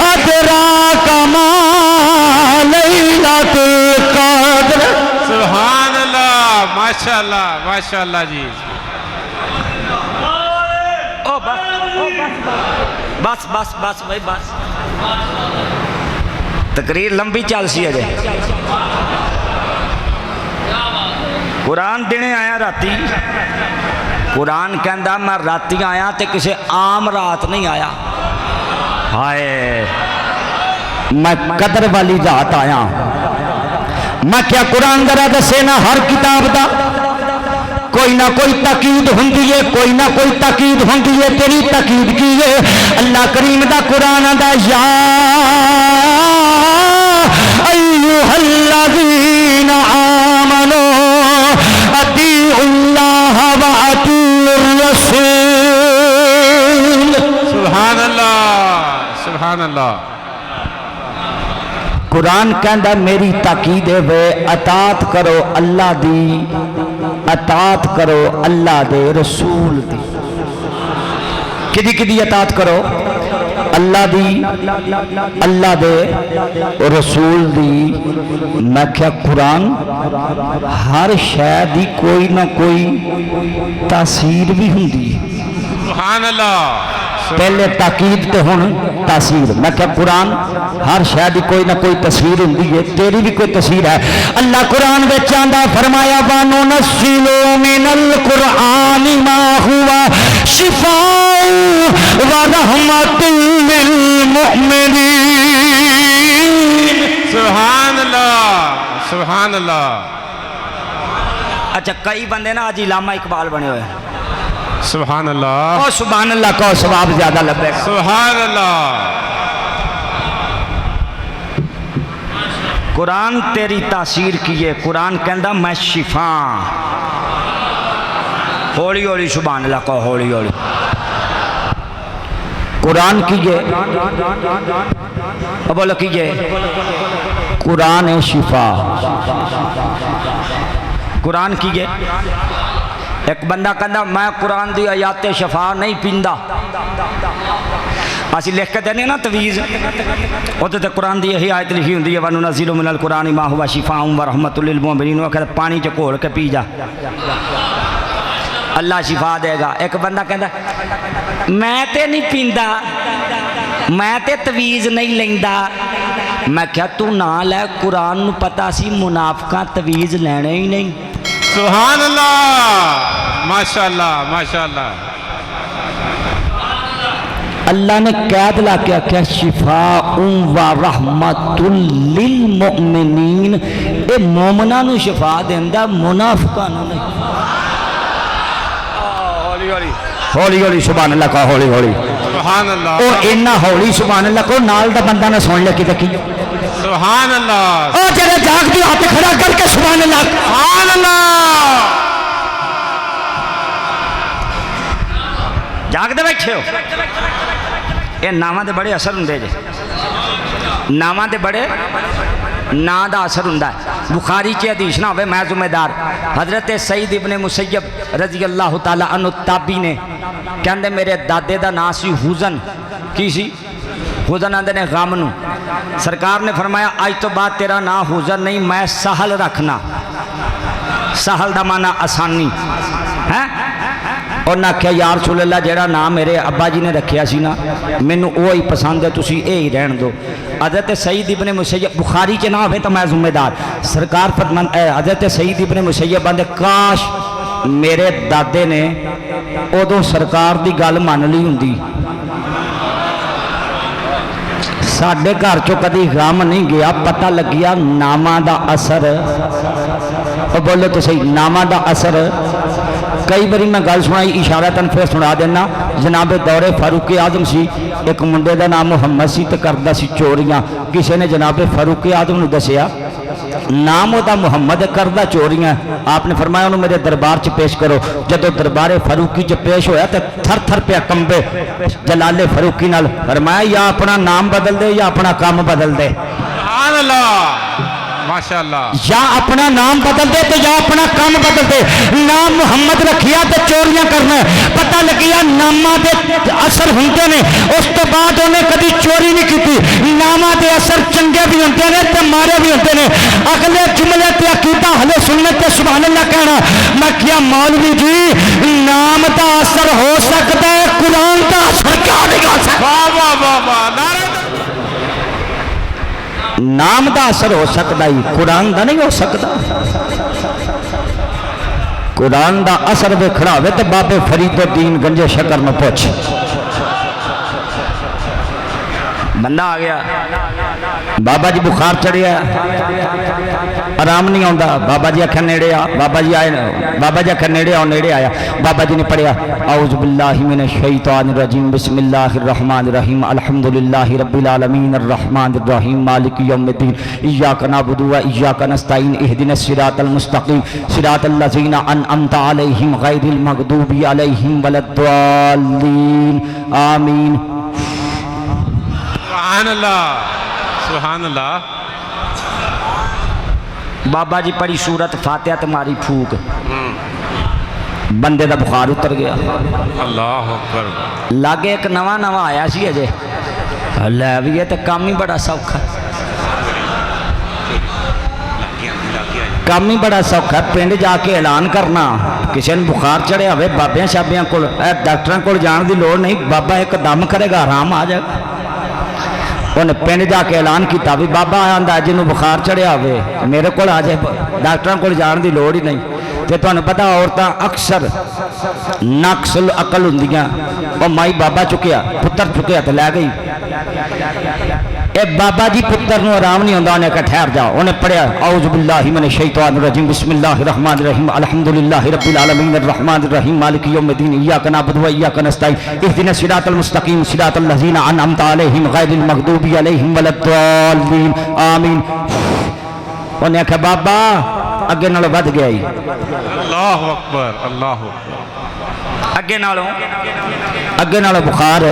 أَدْرَاكَ مَا لَيْلَةُ الْقَدْرِ
سبحان اللہ ماشاءاللہ جی
بس بھائی بس تقریر لمبی چل سی ہے قرآن دینے آیا راتی قرآن کہندا میں راتی آیا تے کسے عام رات نہیں آیا، ہائے میں قدر والی ذات آیا۔ میں کیا قرآن ذرا دسے نا ہر کتاب دا کوئی نہ کوئی تاکید ہوندی ہے، کوئی نہ کوئی تاکید ہوندی ہے، تیری تاکید کی ہے؟ اللہ کریم دا قرآن دا یا ایھا الذین آمنوا اطیعوا اللہ واطیعوا الرسول۔
سبحان اللہ سبحان اللہ۔
قرآن کہندا میری تاکید ہے اطاعت کرو اللہ دی، اطاعت کرو اللہ دے رسول دی۔ کدی کدی اطاعت کرو؟ اللہ دی، اللہ دے رسول دی۔ میں کیا قرآن ہر شے دی کوئی نہ کوئی تاثیر بھی ہوندی ہے۔
سبحان اللہ۔
پہلے تاکید تے ہن تاثیر۔ میں کہ قرآن ہر شے دی کوئی نہ کوئی تصویر ہوندی ہے، تیری بھی کوئی تصویر ہے۔ اللہ قرآن وچ آندا فرمایا وَنُنَزِّلُ مِنَ الْقُرْآنِ مَا هُوَ شِفَاءٌ وَرَحْمَةٌ لِّلْمُؤْمِنِينَ۔
سبحان اللہ سبحان اللہ۔
اچھا کئی بندے نا آج علامہ اقبال بنے ہوئے ہیں۔
سبحان اللہ
او سبحان اللہ کو ثواب زیادہ لبے گا۔
سبحان اللہ۔
قرآن تیری تاثیر کیے، قرآن کہندا میں شفا۔ ہولی ہولی سبحان اللہ کو، ہولی ہولی قرآن کیے، اب بولو کیے قرآن ہے شفا۔ قرآن کیے ایک بندہ کہندا میں قرآن دی آیات شفا نہیں پیندا، اسی لکھ کے دینے نا تویز اوتے تے قرآن دی یہی آیت لکھی ہوندی ہے وَنُنَزِّلُ مِنَ الْقُرْآنِ مَا هُوَ شِفَاءٌ وَرَحْمَةٌ لِّلْمُؤْمِنِينَ۔ وہ کہتا پانی چ گھول کے پی جا، اللہ شفا دے گا۔ ایک بندہ کہندا میں تے نہیں پیندا، میں تے تویز نہیں لیندا۔ میں کیا تو نہ لے، قرآن نو پتہ سی منافقاں تویز لینے ہی نہیں۔
سبحان اللہ ماشاءاللہ ماشاءاللہ۔
اللہ نے قید لا کے کیا شفاء و رحمت للمؤمنین، اے مومناں نو شفا دیندا، منافقاں نو نہیں۔ ہولی ہولی سبحان اللہ کا، ہولی ہولی
سبحان اللہ۔
او اینا ہولی سبحان اللہ کو نال دا بندہ نہ سن لے کی
سبحان اللہ۔
او جڑے جاگ دی ہاتھ کھڑا کر کے سبحان اللہ،
سبحان اللہ۔
جاگ دے بیٹھے ہو، یہ نامہ دے بڑے اثر ہوندے جے، نامہ دے بڑے نا دا اثر ہوندا ہے۔ بخاری چ حدیث نہ ہوئے میں ذمہ دار، حضرت سعید ابن مسیب رضی اللہ تعالی عنہ تابعی نے کہندے میرے دادے دا نام سی حزن، کی سی حزن آندے نے غم نو۔ سرکار نے فرمایا آج تو بعد تیرا نام حزن نہیں، میں سہل رکھنا۔ سہل دا معنی آسانی ہے۔ اور نہ کہا یا رسول اللہ جیڑا نام میرے ابا جی نے رکھیا سی نا مینوں وہی پسند ہے، تسی اے ہی رہن دو۔ حضرت سعید ابن مسیب بخاری چ نہ ہوئے تو میں ذمہ دار۔ سرکار فرماندے حضرت سعید ابن مسیب آندے کاش میرے دادے نے ادو سرکار دی گل مان لی ہوندی۔ ساڈے گھر چو کدی غم نہیں گیا، پتہ لگیا نامہ دا اثر۔ او بولو تو صحیح، نامہ دا اثر۔ کئی باری میں گل سنائی اشارتاً پھر سنا دینا۔ جناب دور فاروق اعظم سی، ایک منڈے دا نام محمد سی تے کردا سی چوریاں۔ کسی نے جناب فاروق اعظم نو دسیا نام دا محمد کردا چوریاں، آپ نے فرمایا انہوں میرے دربار چ پیش کرو۔ جدو دربار فاروقی چ پیش ہویا تے تھر تھر پہ کمبے جلال فاروقی نال، فرمایا یا اپنا نام بدل دے یا اپنا کام بدل دے۔
سبحان اللہ ماشاءاللہ۔
یا اپنا نام بدل دے تو یا اپنا کام بدل دے۔ نام محمد رکھیا تو چوریاں کرنا ہے، پتہ لگیا نامہ دے اثر ہوندے نے، اس تو بعد انہیں کبھی چوری نہیں کیتی۔ نامہ دے اثر چنگے بھی ہوندے نے تے مارے بھی ہوندے نے۔ اگلے جملے تے عقیدہ اہل سنت تے سبحان اللہ کہنا۔ میں کیا مولوی جی نام دا اثر ہو سکتا ہے، قرآن دا اثر کیا نہیں ہو سکتا؟
واہ واہ واہ واہ، نعرہ
نام دا اثر ہو سکتا ہی، قرآن دا نہیں ہو سکتا۔ قرآن دا اثر ویکھنا ہوے تے بابے فرید الدین گنجے شکر نو پوچھ بندہ آ گیا بابا جی بخار چڑھیا آرام نہیں آتا بابا جی آخر نیڑے آ بابا جی آئے بابا جی آخر نیڑے آؤ نیڑے آیا بابا جی نے پڑھیا اعوذ باللہ من الشیطان الرجیم بسم اللہ الرحمن الرحیم الحمدللہ رب العالمین الرحمن الرحیم مالک یوم الدین ایاک نعبد و ایاک نستعین اہدنا الصراط المستقیم صراط الذین انعمت علیہم غیر المغضوب علیہم ولا الضالین آمین
سبحان اللہ سبحان اللہ
بابا جی پڑھی سورت فاتحہ تمہاری پھوک بندے دا بخار اتر گیا
اللہ اکبر
لاگے ایک نواں نواں آیا سی اجے لے بھی یہ تو کام ہی بڑا سوکھا کام ہی بڑا سوکھا پنڈ جا کے اعلان کرنا کسی نے بخار چڑھیا ہوئے بابیاں شابیاں کو ڈاکٹراں کو جان دی لوڑ نہیں بابا ایک دم کرے گا آرام آ جائے انہیں پنڈ جا کے اعلان کیتا بھی بابا آندا جنوں بخار چڑھیا ہوئے میرے کو آ جائے ڈاکٹراں کو جان دی لوڑ ہی نہیں تے تانوں پتہ عورتاں اکثر نقص العقل ہوندیاں او مائی بابا چکیا پتر چکیا تے لے گئی اے بابا جی پتر نو آرام نہیں ہوندا انہیں کہا ٹھہر جاؤ انہیں پڑھیا اعوذ باللہ من الشیطان الرجیم بسم اللہ الرحمن الرحیم الحمدللہ رب العالمین الرحمن الرحیم مالک یوم الدین ایاک نعبد و ایاک نستعین اهدنا الصراط المستقیم صراط الذین انعمت علیہم غیر المغضوب علیہم ولا الضالین آمین انہیں کہا بابا اگے نالوں ود گیا ہی
اللہ اکبر اللہ اکبر
اگے نالوں بخار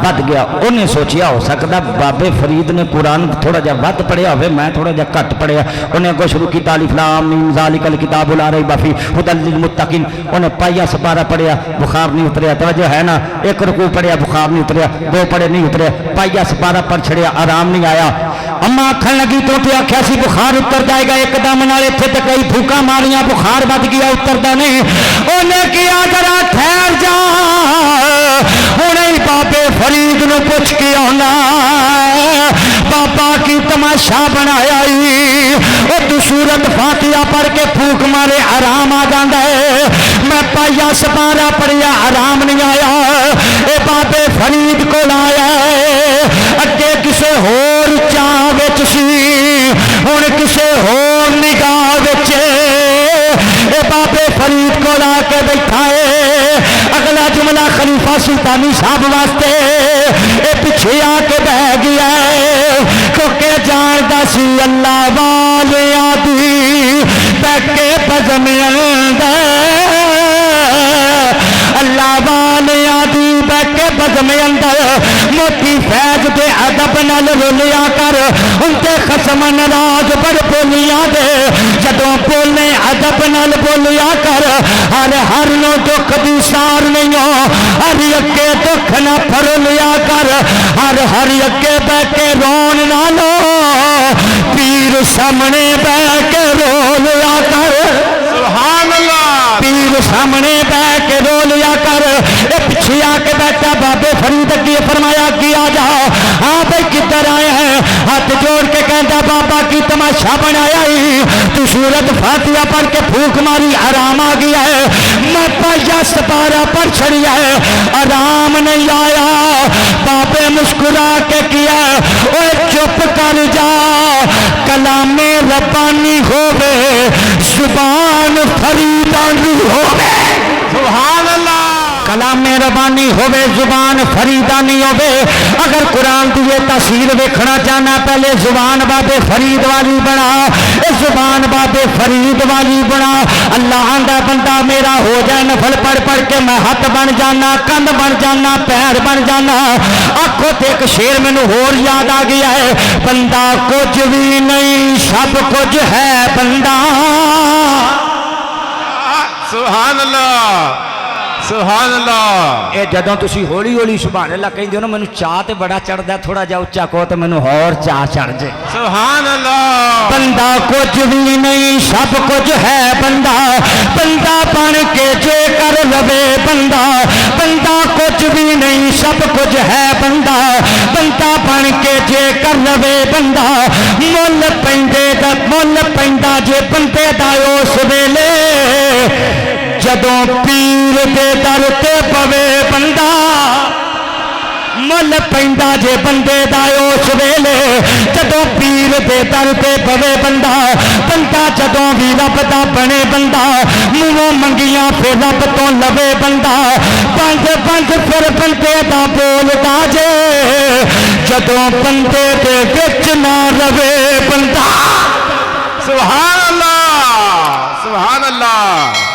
ود گیا انہیں سوچیا ہو سکتا بابے فرید نے قرآن تھوڑا جا ود پڑھیا ہوئے میں تھوڑا جا کٹ پڑھیا انہیں کو شروع کی الف لام میم ذالک الکتاب لا ریب فیہ ھدی للمتقین انہیں پایا سپارہ پڑھیا بخار نہیں اتریا توجہ ہے نا ایک رکوع پڑھیا بخار نہیں اتریا دو پڑھے نہیں اتریا پایا سپارہ پر چھڑیا آرام نہیں آیا اما آکھن لگی تو تے آکھیا سی بخار اتر جائے گا ایک دم نال ایتھے تے کئی پھوکا ماریاں بخار ود گیا اتردا نہیں انہیں کیا ذرا ٹھہر جا انہیں بابے فرید نو پوچھ کے آنا بابا کی تماشا بنایا وہ تو سورت فاتحہ پڑھ کے پھوک مارے آرام آ جاندا ہے میں پایا سپارہ پڑھیا آرام نہیں آیا اے بابے فرید کو لایا اگے کسے ہور چاہ وچ سی ہن کسے ہور نگاہ وچ اے بابے فرید کو لا کے بیٹھا ہے اگلا جملہ خلیفہ سلطانی صاحب واسطے اے پیچھے آ کے بہ گیا ہے کیونکہ جاندا سی اللہ والیاں دی بیٹھے بزم اندر اللہ والیاں دی بیٹھے بزم اندر موٹی فیض دے ادب نال رولیا کر ان تے خصم ناراض بڑ بولیاں دے جدوں بولنے ادب نال بولیا کر ہر نو دکھ دی سار نہیں ہو ہر اگے دکھ نہ پھر لیا کر ہر اگے بہ کے رون نہ لو پیر سامنے بہ کے رو لیا کر
سبحان اللہ
پیر سامنے بہ کے رو لیا کر اے پیچھے آ کے بیٹھا بابے فرید کی فرمایا کی آ جاؤ ہاں بھائی کدھر آئے ہیں ہاتھ جوڑ کے کہتا بابا کی تماشا بنایا ہی تو سورت فاتحہ پڑھ کے پھوک ماری آرام آ گیا ہے میں پایا سپارہ پر چھڑیا ہے آرام نہیں آیا بابے مسکرا کے کیا اوے چپ کر جا کلام ربانی ہووے زبان فریدانی ہووے
سبحان اللہ
کلام ربانی ہووے زبان فریدانی ہووے اگر قرآن کی یہ تاثیر دیکھنا چاہنا پہلے زبان بابے فرید والی بنا زبان بابے فرید والی بنا اللہ آندا بندہ میرا ہو جائے نفل پڑھ پڑھ کے میں ہاتھ بن جانا کند بن جانا پیر بن جانا آنکھوں تے ایک شیر میں نے ہور یاد آ گیا ہے بندہ کچھ بھی نہیں سب کچھ ہے بندہ
سبحان اللہ سبحان اللہ
اے جدوں تسی ہولی ہولی سبحان اللہ کہندے ہو نا مینوں چاہ تے بڑا چڑھدا تھوڑا جا اچا کہو تے مینوں ہور چاہ چڑھ جے
سبحان اللہ
بندہ کچھ بھی نہیں سب کچھ ہے بندہ بندہ بن کے جے کر لوے بندہ بندہ کچھ بھی نہیں سب کچھ ہے بندہ بندہ بن کے جے کر لوے بندہ مل پیندا جے بندے دا اس ویلے جدوں پیر دے در تے پوے بندہ مل پیندا جے بندے دا اس ویلے جدوں پیر دے در تے پوے بندہ جدوں بھی رب دا بنے بندہ منہوں منگیاں پھر رب تو لوے بندہ بند پھر بندے دا بولدا جے جدوں بندے دے وچ نہ رہے بندہ
سبحان اللہ سبحان اللہ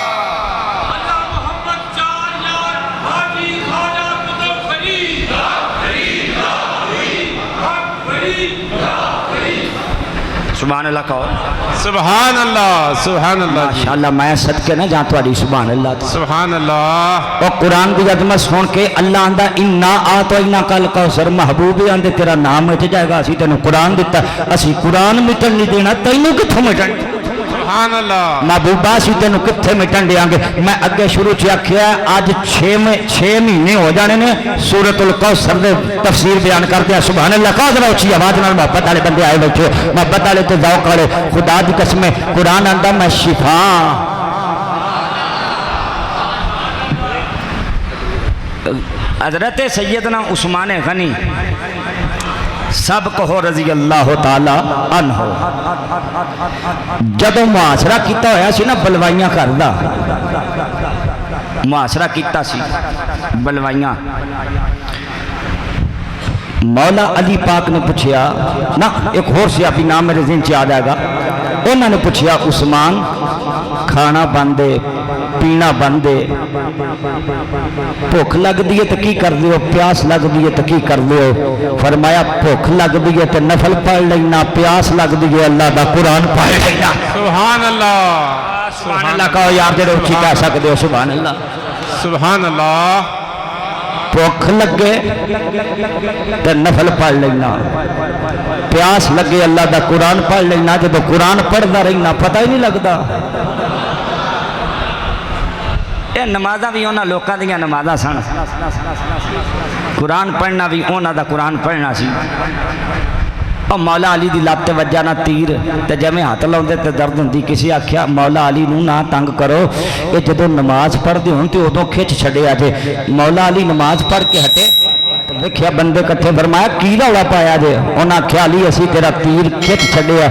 سبحان اللہ کہو
سبحان اللہ سبحان اللہ جی
ماشاءاللہ میں صدقے نہ جہاں تھوڑی سبحان اللہ
سبحان اللہ
اور قرآن کی عظمت سن کے اللہ آندا انا اعطینا کل کوثر محبوب آندے تیرا نام مٹ جائے گا اسی تینوں قرآن دیتا اسی قرآن مٹن نہیں دینا تینوں کتھوں مٹن
سبحان اللہ
محبوبہ اسی تینوں کتھے مٹن دیاں گے میں اگے شروع چ آکھیا آج 6 مہینے ہو جانے نے سورۃ الکوثر دے تفسیر بیان کر دیا سبحان اللہ کہو ذرا اونچی آواز نال محبت والے بندے آئے بیٹھے محبت والے تے ذوق والے خدا دی قسم قرآن آندا میں شفا حضرت سیدنا عثمان غنی سب کہو رضی اللہ تعالی عنہ جدو معاشرہ کیتا ہویا سی نا بلوائیاں کردا معاشرہ کیتا سی بلوائیاں مولا علی پاک نے پوچھیا نا ایک اور صحابی نام میرے ذہن چ آ جائے گا انہوں نے پوچھیا عثمان کھانا بندے پینا بندے بھوک لگ دیئے تو کی کر دیو پیاس لگ دیئے تو کی کر دیو فرمایا بھوک لگ دیئے تو نفل پڑھ لینا پیاس لگ دیئے اللہ دا قرآن پڑھ لینا
سبحان اللہ
سبحان اللہ کہو یار جڑے اچھی کہہ سکتے ہو سبحان اللہ
سبحان اللہ
بھوک لگے تو نفل پڑھ لینا پیاس لگے اللہ دا قرآن پڑھ لینا جب قرآن پڑھدا رہنا پتہ ہی نہیں لگتا یہ نمازاں بھی انہاں لوکاں دیاں نمازاں سن قرآن پڑھنا بھی انہاں دا قرآن پڑھنا سی اور مولا علی دی لات وجہ نہ تیر تے جویں ہاتھ لاؤندے تے درد ہوندی کسی آکھیا مولا علی نوں نہ تنگ کرو اے جدوں نماز پڑھدے ہون تے اودوں کھچ چھڈیا جے مولا علی نماز پڑھ کے ہٹے دیکھیا بندے کٹھے فرمایا کی رولا پایا جے انہاں آکھیا علی اسی تیرا تیر کھچ چھڈیا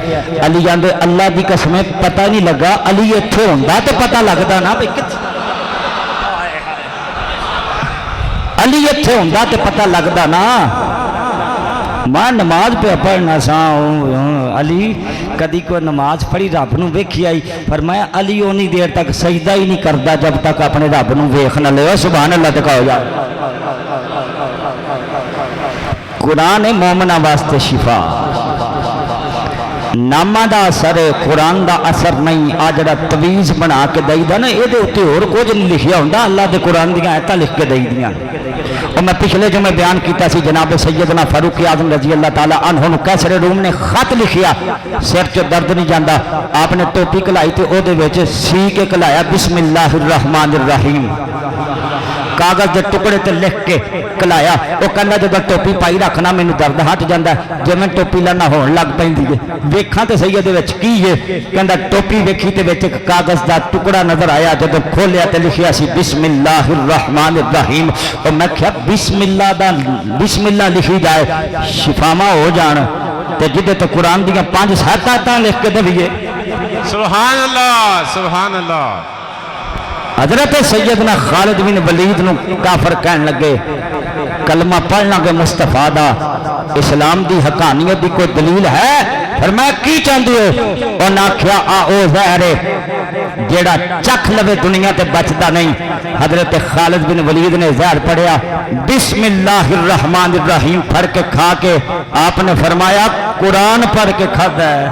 علی آندے اللہ دی قسم پتہ نہیں لگا علی ایتھے ہوندا تے پتہ لگدا نا بھئی علی ایتھے ہوندا تے پتہ لگدا نا میں نماز پہ پڑھنا سا علی کدی کوئی نماز پڑھی رب نو ویکھی آئی فرمایا علی اونی دیر تک سجدہ ہی نہیں کردا جب تک اپنے رب نو ویکھ نہ لے سبحان اللہ تے کہو یار قرآن مومنہ واسطے شفا نامہ دا اثر ہے قرآن دا اثر نہیں آ جڑا تویز بنا کے دئی دا نا یہ دے اتے اور کچھ نہیں لکھیا ہوندا اللہ دے قرآن دیاں آیتاں لکھ کے دئی دیاں اور میں پچھلے جو میں بیان کیتا سی جناب سیدنا فاروق اعظم رضی اللہ تعالی عنہ نو کیسر روم نے خط لکھیا سر چ درد نہیں جاندا آپ نے ٹوپی کلائی تے او دے وچ سی کے کلایا بسم اللہ الرحمن الرحیم کاغذ دے ٹکڑے تے لکھ کے کلایا وہ کہندا جب ٹوپی پائی رکھنا مینوں درد ہٹ جاندا جے میں ٹوپی لانا ہون لگ پیندی ہے ویکھاں تے صحیح دے وچ کی ہے کہندا ٹوپی ویکھی تے وچ کاغذ دا ٹکڑا نظر آیا جب کھولیا تے لکھیا سی بسم اللہ الرحمن الرحیم اور میں کہیا بسم اللہ دا بسم اللہ لکھی جائے شفاواں ہو جان تے جدے تے قرآن دیاں 5-7 آیتاں لکھ کے دیئے
سبحان اللہ سبحان اللہ
حضرت سیدنا خالد بن ولید نو کافر کہن لگے کلمہ پڑھنا کہ مصطفیٰ دا اسلام دی حقانیت دی کوئی دلیل ہے فرمایا کی چاہندے ہو اور نہ کیا او زہر جیڑا چکھ لوے دنیا تے بچدا نہیں حضرت خالد بن ولید نے زہر پڑھیا بسم اللہ الرحمن الرحیم پڑھ کے کھا کے آپ نے فرمایا قرآن پڑھ کے کھادا ہے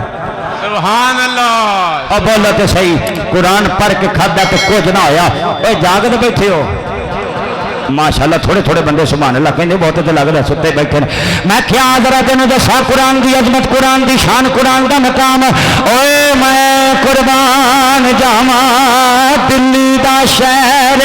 سبحان اللہ
اور بولو تے صحیح قرآن پڑھ کے کھادا تے کچھ نہ ہویا اے جاگت بیٹھے ہو ماشاءاللہ تھوڑے تھوڑے بندے سبحان اللہ کہندے بہت تے لگ رہا ستے بیٹھے میں کیا ذرا تینوں دسا قرآن دی عظمت قرآن دی شان قرآن دا مقام اوے میں قربان جاواں دلی دا شہر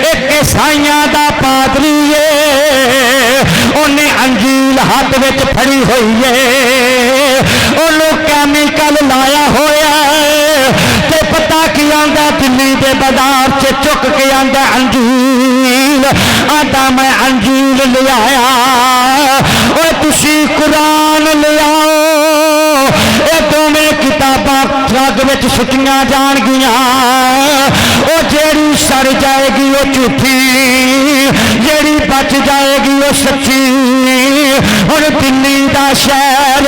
ایک عیسائیاں دا پادری ہے انہیں انجیل ہاتھ وچ پھڑی ہوئی ہے انہوں کیمیکل لایا ہویا ہے تے پتہ کی آندا دلی چک کے آندا انجیل، آندا میں انجیل لے آیا، اوے تسی قرآن لے آؤ، اے دونوں کتاباں رگ وچ سٹیاں جان گیاں، او جیڑی سڑ جائے گی وہ جھوٹھی، جیڑی بچ جائے گی وہ سچی۔ ہن دلی دا شہر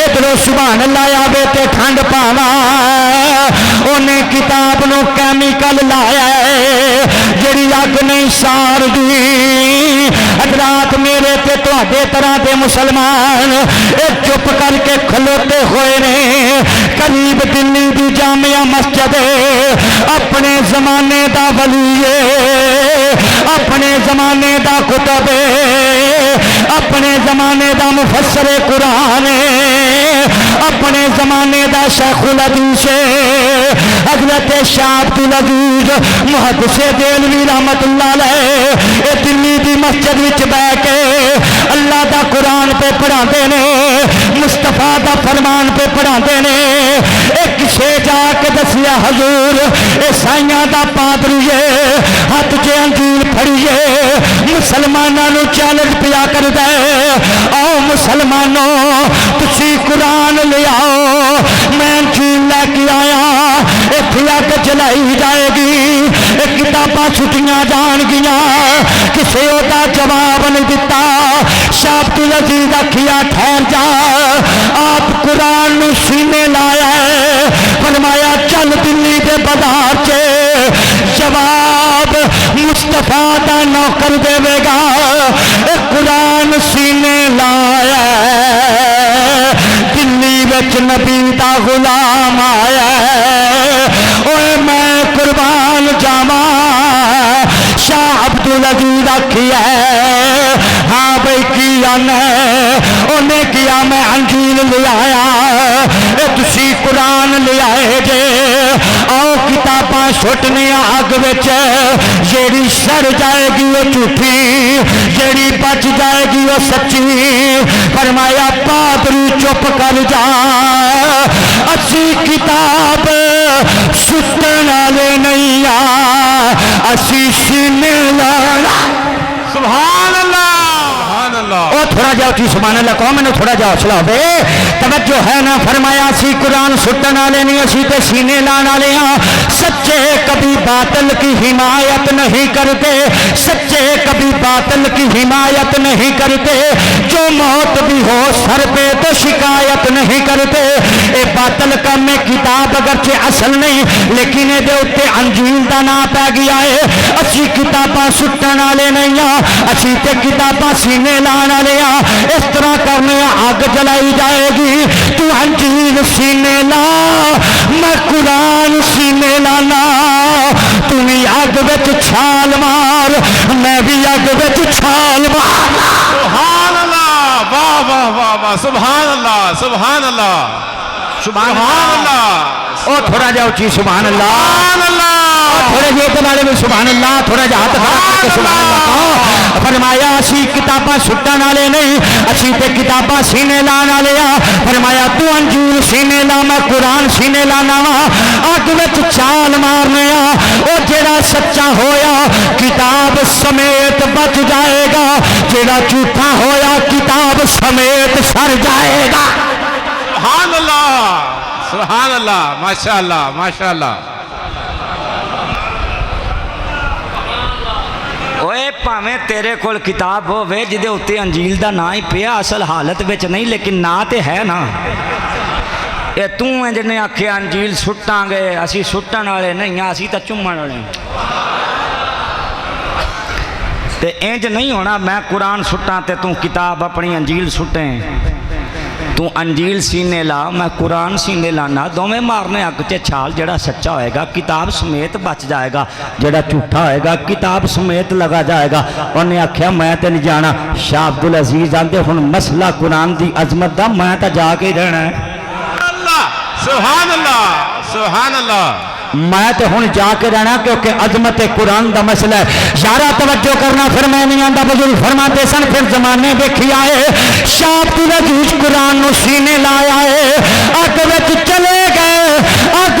ادھروں سبحان اللہ آوے تے ٹھنڈ پاواں، انہیں کتاب نو کیمیکل لایا ہے جیڑی اگ نہیں سار دی۔ حضرات میرے تے تواڈے طرح دے مسلمان اے چپ کر کے کھلوتے ہوئے نے، قریب دلی دی جامعہ مسجد اپنے زمانے دا ولی ہے، اپنے زمانے دا کتب ہے، اپنے زمانے دا مفسر قرآن ہے، اپنے زمانے دا شیخ الحدیث ہے، حضرت شاہ عبد العزیز محدث دہلوی رحمت اللہ علیہ، اے دلی دی مسجد وچ بیٹھ کے اللہ دا قرآن پہ پڑھاندے نے، مصطفیٰ دا فرمان پہ پڑھاندے نے۔ ایک کسے جا کے دسیا حضور عیسائیاں دا پادری ہے، ہاتھ چ انجیل پھڑیے، مسلماناں نو چیلنج پیا کر دے، آؤ مسلمانوں تسی قرآن لے آؤ، میں انجیل لے کے آیا، ایتھے اگ جلائی جائے گی، کتاباں چھٹیاں جان گیاں، کسے دا جواب نہیں دتا۔ شاہ عبد العزیز آکھیا ٹھہر جا، آپ قرآن نو سینے لایا ہے، فرمایا چل دلی دے بازار چ جواب مصطفیٰ دا نوکر دے گا، اے قرآن سینے لایا ہے، دلی وچ نبی دا غلام آیا ہے، اوے میں قربان جاواں۔ شاہ عبد العزیز آکھیا ہے ہاں بھئی کی آنا ہے، انہیں کیا میں انجیل لے آیا، اے تسی قرآن لے آئے جے، آؤ کتاباں سٹنے آگ وچ، جیڑی سڑ جائے گی وہ جھوٹھی، جیڑی بچ جائے گی وہ سچی۔ فرمایا پادری چپ کر جا، اسی کتاب سٹن والے نہیں آ، اسی سینے لانا۔
سبحان اللہ، سبحان اللہ۔
او تھوڑا جا اٹھی سبحان اللہ کہو، میں نے تھوڑا جا حوصلہ ہوے، توجہ ہے نا۔ فرمایا اسی قرآن سٹن والے نہیں، اسی تے سینے لان والے ہاں، سچے کبھی باطل کی حمایت نہیں کرتے، سچے کبھی باطل کی حمایت نہیں کرتے، جو موت بھی ہو سر پہ تو شکایت نہیں کرتے۔ اے باطل کا میں کتاب اگرچہ اصل نہیں لیکن اے دے اتے انجیل دا نام پہ گیا ہے، اسی کتاباں سٹن والے نہیں ہاں، اسی تے کتاباں سینے لان والے ہاں۔ اس طرح کرنے آگ جلائی جائے گی، تو انجیل سینے لا، میں قرآن سینے لانا، تو بھی آگ وچ چھال مار، میں بھی آگ وچ چھال مار۔
سبحان اللہ، واہ واہ واہ واہ، سبحان اللہ، سبحان اللہ، سبحان اللہ،
او تھوڑا جا اچھی سبحان اللہ،
سبحان اللہ۔
تھوڑے جی والے میں سبحان اللہ، تھوڑا جا ہاتھ کھڑا کر کے سبحان اللہ کہو۔ فرمایا اسی کتاباں سٹن والے نہیں، اسی تے کتاباں سینے لان والے ہاں۔ فرمایا تو انجیل سینے لا، میں قرآن سینے لانا وا، اگ وچ چھال مارنے آ، او جیڑا سچا ہویا کتاب سمیت بچ جائے گا، جیڑا جھوٹا ہویا کتاب سمیت سر جائے گا۔
سبحان اللہ، سبحان اللہ، ماشاءاللہ، ماشاءاللہ۔
اوے پاویں تیرے کول کتاب ہوے جدے اتے انجیل دا نا ہی پیا اصل حالت وچ نہیں لیکن نا تے ہے نا، اے تو ہیں جنے آکھیا انجیل سٹاں گے، اسی سٹن والے نہیں ہاں، اسی تے چومن والے۔ تے انج نہیں ہونا میں قرآن سٹاں تے تو کتاب اپنی انجیل سٹیں، تو انجیل سینے لا میں قرآن سینے لانا، دوویں مارنے اگ تے چھال، جڑا سچا ہوئے گا کتاب سمیت بچ جائے گا، جڑا جھوٹا ہوئے گا کتاب سمیت لگا جائے گا۔ انہیں آکھیا میں تے نہیں جانا۔ شاہ عبد العزیز آندے ہن مسئلہ قرآن دی عظمت دا میں تے جا کے رہنا ہے،
اللہ، سبحان اللہ، سبحان اللہ۔
میں تے ہن جا کے رہنا کیونکہ عظمت قرآن دا مسئلہ ہے۔ یارا توجہ کرنا، پھر میں نہیں آندا، بزرگ فرماتے سن پھر زمانے دیکھی آئے، شاہ عبد العزیز قرآن نو سینے لایا ہے، اگ وچ چلے گئے، اگ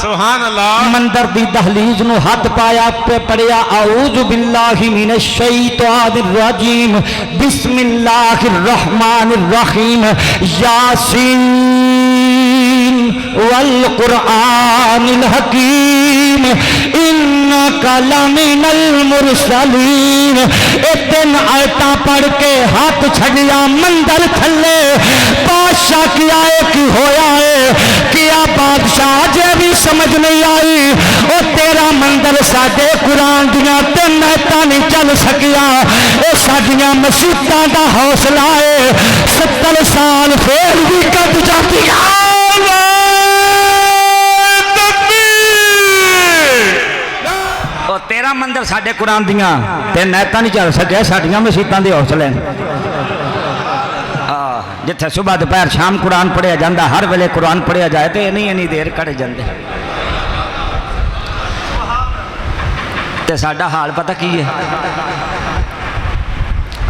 سبحان اللہ
مندر دی دہلیز نو ہاتھ پایا پہ پڑیا اعوذ باللہ من الشیطان الرجیم بسم اللہ الرحمن الرحیم یاسین والقرآن الحکیم انکا لمن المرسلین اتن آیتاں پڑھ کے ہاتھ چھڑیا مندر تھلے بادشاہ کی آئے کی ہویا ہے کیا بادشاہ جے بھی سمجھ نہیں آئی او تیرا مندر ساڈے قرآن دیاں تین آیتاں نہیں چل سکیا اے ساڈیاں مسیتاں دا حوصلہ ہے 70 سال پھر بھی کٹ جاتی تیرا مندر ساڈے قرآن دیاں تین آیتاں نہیں چل سکیا ساڈیاں مسیتاں دے حوصلے جتھے صبح دوپہر شام قرآن پڑھیا جاندہ ہر ویلے قرآن پڑھیا جائے تو اینی دیر کٹ جاندے تے ساڈا حال پتہ کی ہے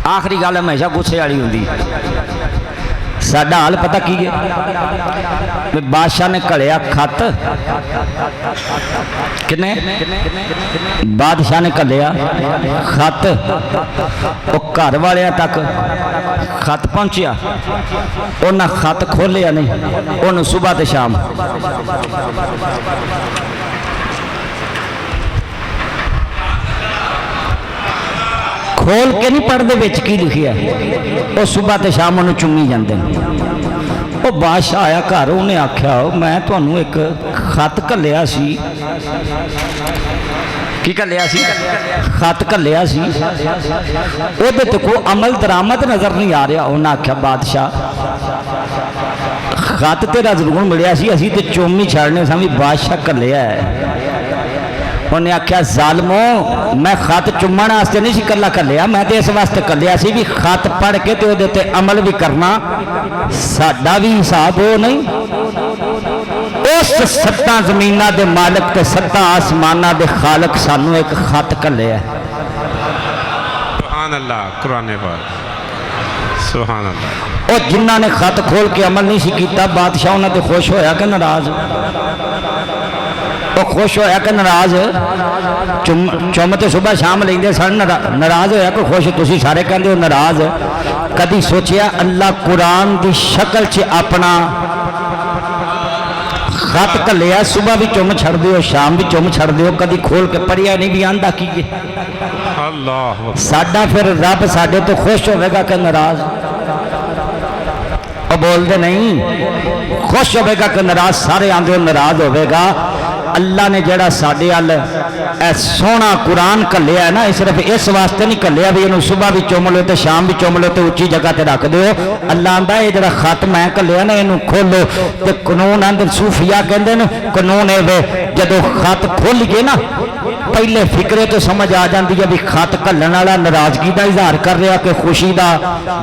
آخری گل ہمیشہ غصے والی ہوندی ساڈا حال پتہ کی ہے بادشاہ نے کھڑیا خط کنے بادشاہ نے کھڑیا خط وہ گھر والے تک خط پہنچیا انہاں خط کھولیا نہیں انہوں صبح تے شام کھول کے نہیں پڑھ دے بچ کی لکھیا وہ صبح تے شام انہوں چمی جاندے وہ بادشاہ آیا گھر انہیں آکھیا میں تانوں ایک خط گھلیا سی کی گھلیا سی خط گھلیا سی وہ تے کوئی عمل درآمد نظر نہیں آ رہا انہیں آکھیا بادشاہ خط تیرا ضرور ملیا سی اسی تے چومی چھڑنے سا بھی بادشاہ گھلیا ہے انہیں آکھیا ظالموں میں خط چمن واسطے نہیں سی کلا کلیا میں تے اس واسطے کلیا سی بھی خط پڑھ کے تے او تے عمل بھی کرنا ساڈا بھی حساب ہو نہیں اس 7 زمیناں دے مالک تے 7 آسماناں دے خالق سانو ایک خط کلیا ہے
سبحان اللہ قرآن پاک سبحان اللہ
او جنہاں نے خط کھول کے عمل نہیں سی کیتا بادشاہ انہاں تے خوش ہویا کہ ناراض وہ خوش ہویا کہ ناراض چومتے صبح شام لیندے سن ناراض ہویا کہ خوش تسی سارے کہندے ہو ناراض کدی سوچیا اللہ قرآن دی شکل چ اپنا خط کلیا صبح بھی چم چھڑ دیو شام بھی چم چھڑ دیو کدی کھول کے پڑھیا نہیں بھی آندا کیے
اللہ
ساڈا پھر رب ساڈے تو خوش ہوے گا کہ ناراض وہ بول دے نہیں خوش ہوے گا کہ ناراض سارے آندے ناراض ہوے گا اللہ نے جڑا ساڈے ال اے سونا قرآن کلیا ہے نا صرف اس واسطے نہیں کلیا بھی انہوں صبح بھی چوم لو تے شام بھی چوم لو تے اونچی جگہ تے رکھ دیو اللہ آندا یہ جڑا خط میں کلیا نا انہوں کھولو تے قانون اندر صوفیاء کہندے نے قانون ہے وے جدوں خط کھول گئے نا پہلے فکرے تو سمجھ آ جاندی ہے بھی خط کھلن والا ناراضگی دا اظہار کر رہا کہ خوشی دا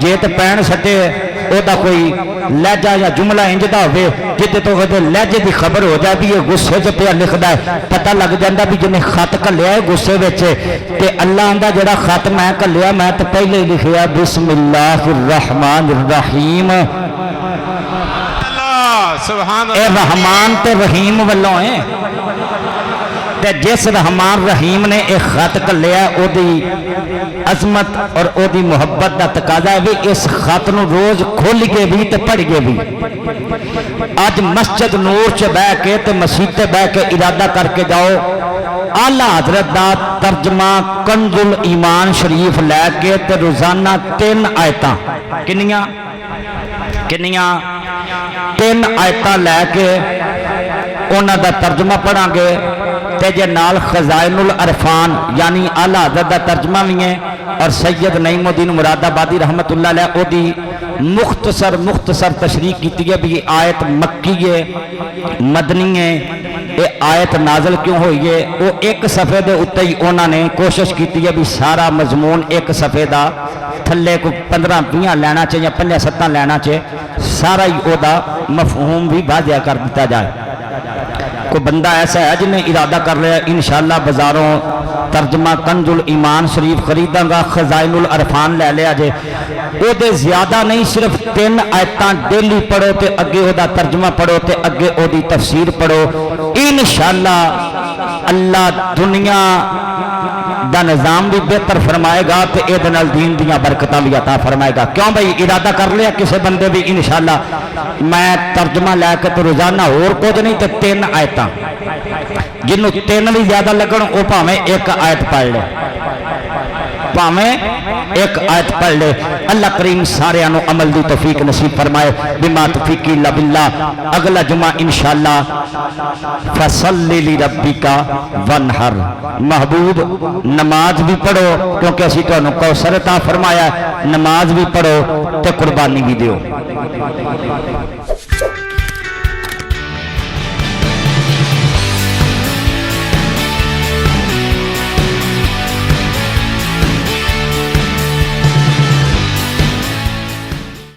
جے تے پین سٹے او دا کوئی لہجہ یا جملہ انج دا ہوئے جتے تو وہ لہجے دی خبر ہو جائے بھی یہ غصے سے پہ لکھدا ہے پتہ لگ جاندہ بھی جنہیں خط کھلیا ہے غصے وچے تے اللہ آندہ جڑا خط میں کھلیا میں تو پہلے لکھیا بسم اللہ الرحمن الرحیم
اللہ سبحان
اے
اللہ
رحمان تے رحیم والوں ہیں تے جس رحمان رحیم نے ایک خط کھلیا او دی عظمت اور او دی محبت دا تقاضا ہے بھی اس خط نو روز کھول کے بھی تے پڑھ کے بھی آج مسجد نور چ بہ کے تے مسجد تے بہ کے ارادہ کر کے جاؤ اعلیٰ حضرت دا ترجمہ کنز الایمان شریف لے کے تے روزانہ 3 آیتاں کنیاں 3 آیتاں لے کے انہاں دا ترجمہ پڑھاں گے تے جے نال خزائن العرفان یعنی اعلیٰ حضرت دا ترجمہ بھی ہے اور سید نعیم الدین مراد آبادی رحمت اللہ علیہ او دی مختصر تشریح کیتی ہے بھی آیت مکی ہے مدنی ہے یہ آیت نازل کیوں ہوئی ہے وہ ایک صفحے دے اتے ہی انہوں نے کوشش کیتی ہے بھی سارا مضمون ایک صفحے دا تھلے کو 15-20 لینا چاہیے 5-7 لینا چاہیے سارا ہی او دا مفہوم بھی واضح کر دیتا جائے کوئی بندہ ایسا ہے جنہیں ارادہ کر لیا انشاءاللہ بازاروں ترجمہ کنز الایمان شریف خریداں گا خزائن العرفان لے لیا جے او دے زیادہ نہیں صرف 3 آیتاں ڈیلی پڑھو تے اگے او دا ترجمہ پڑھو تے اگے او دی تفسیر پڑھو انشاءاللہ اللہ دنیا دا نظام بھی بہتر فرمائے گا تے اے دنال دین دیاں برکتاں بھی عطا فرمائے گا کیوں بھئی ارادہ کر لیا کسے بندے بھی انشاءاللہ میں ترجمہ لے کے تو روزانہ اور کچھ نہیں تے 3 آیتاں جنہوں 3 بھی زیادہ لگن او پاویں 1 آیت پڑھ لے پاویں 1 آیت پڑھ لے اللہ کریم سارے انو عمل دی توفیق نصیب فرمائے بما توفیقی الا باللہ اگلا جمعہ انشاءاللہ فصلی لربک وانحر محبوب نماز بھی پڑھو کیونکہ اسی تو کوثر عطا فرمایا نماز بھی پڑھو تے قربانی بھی دیو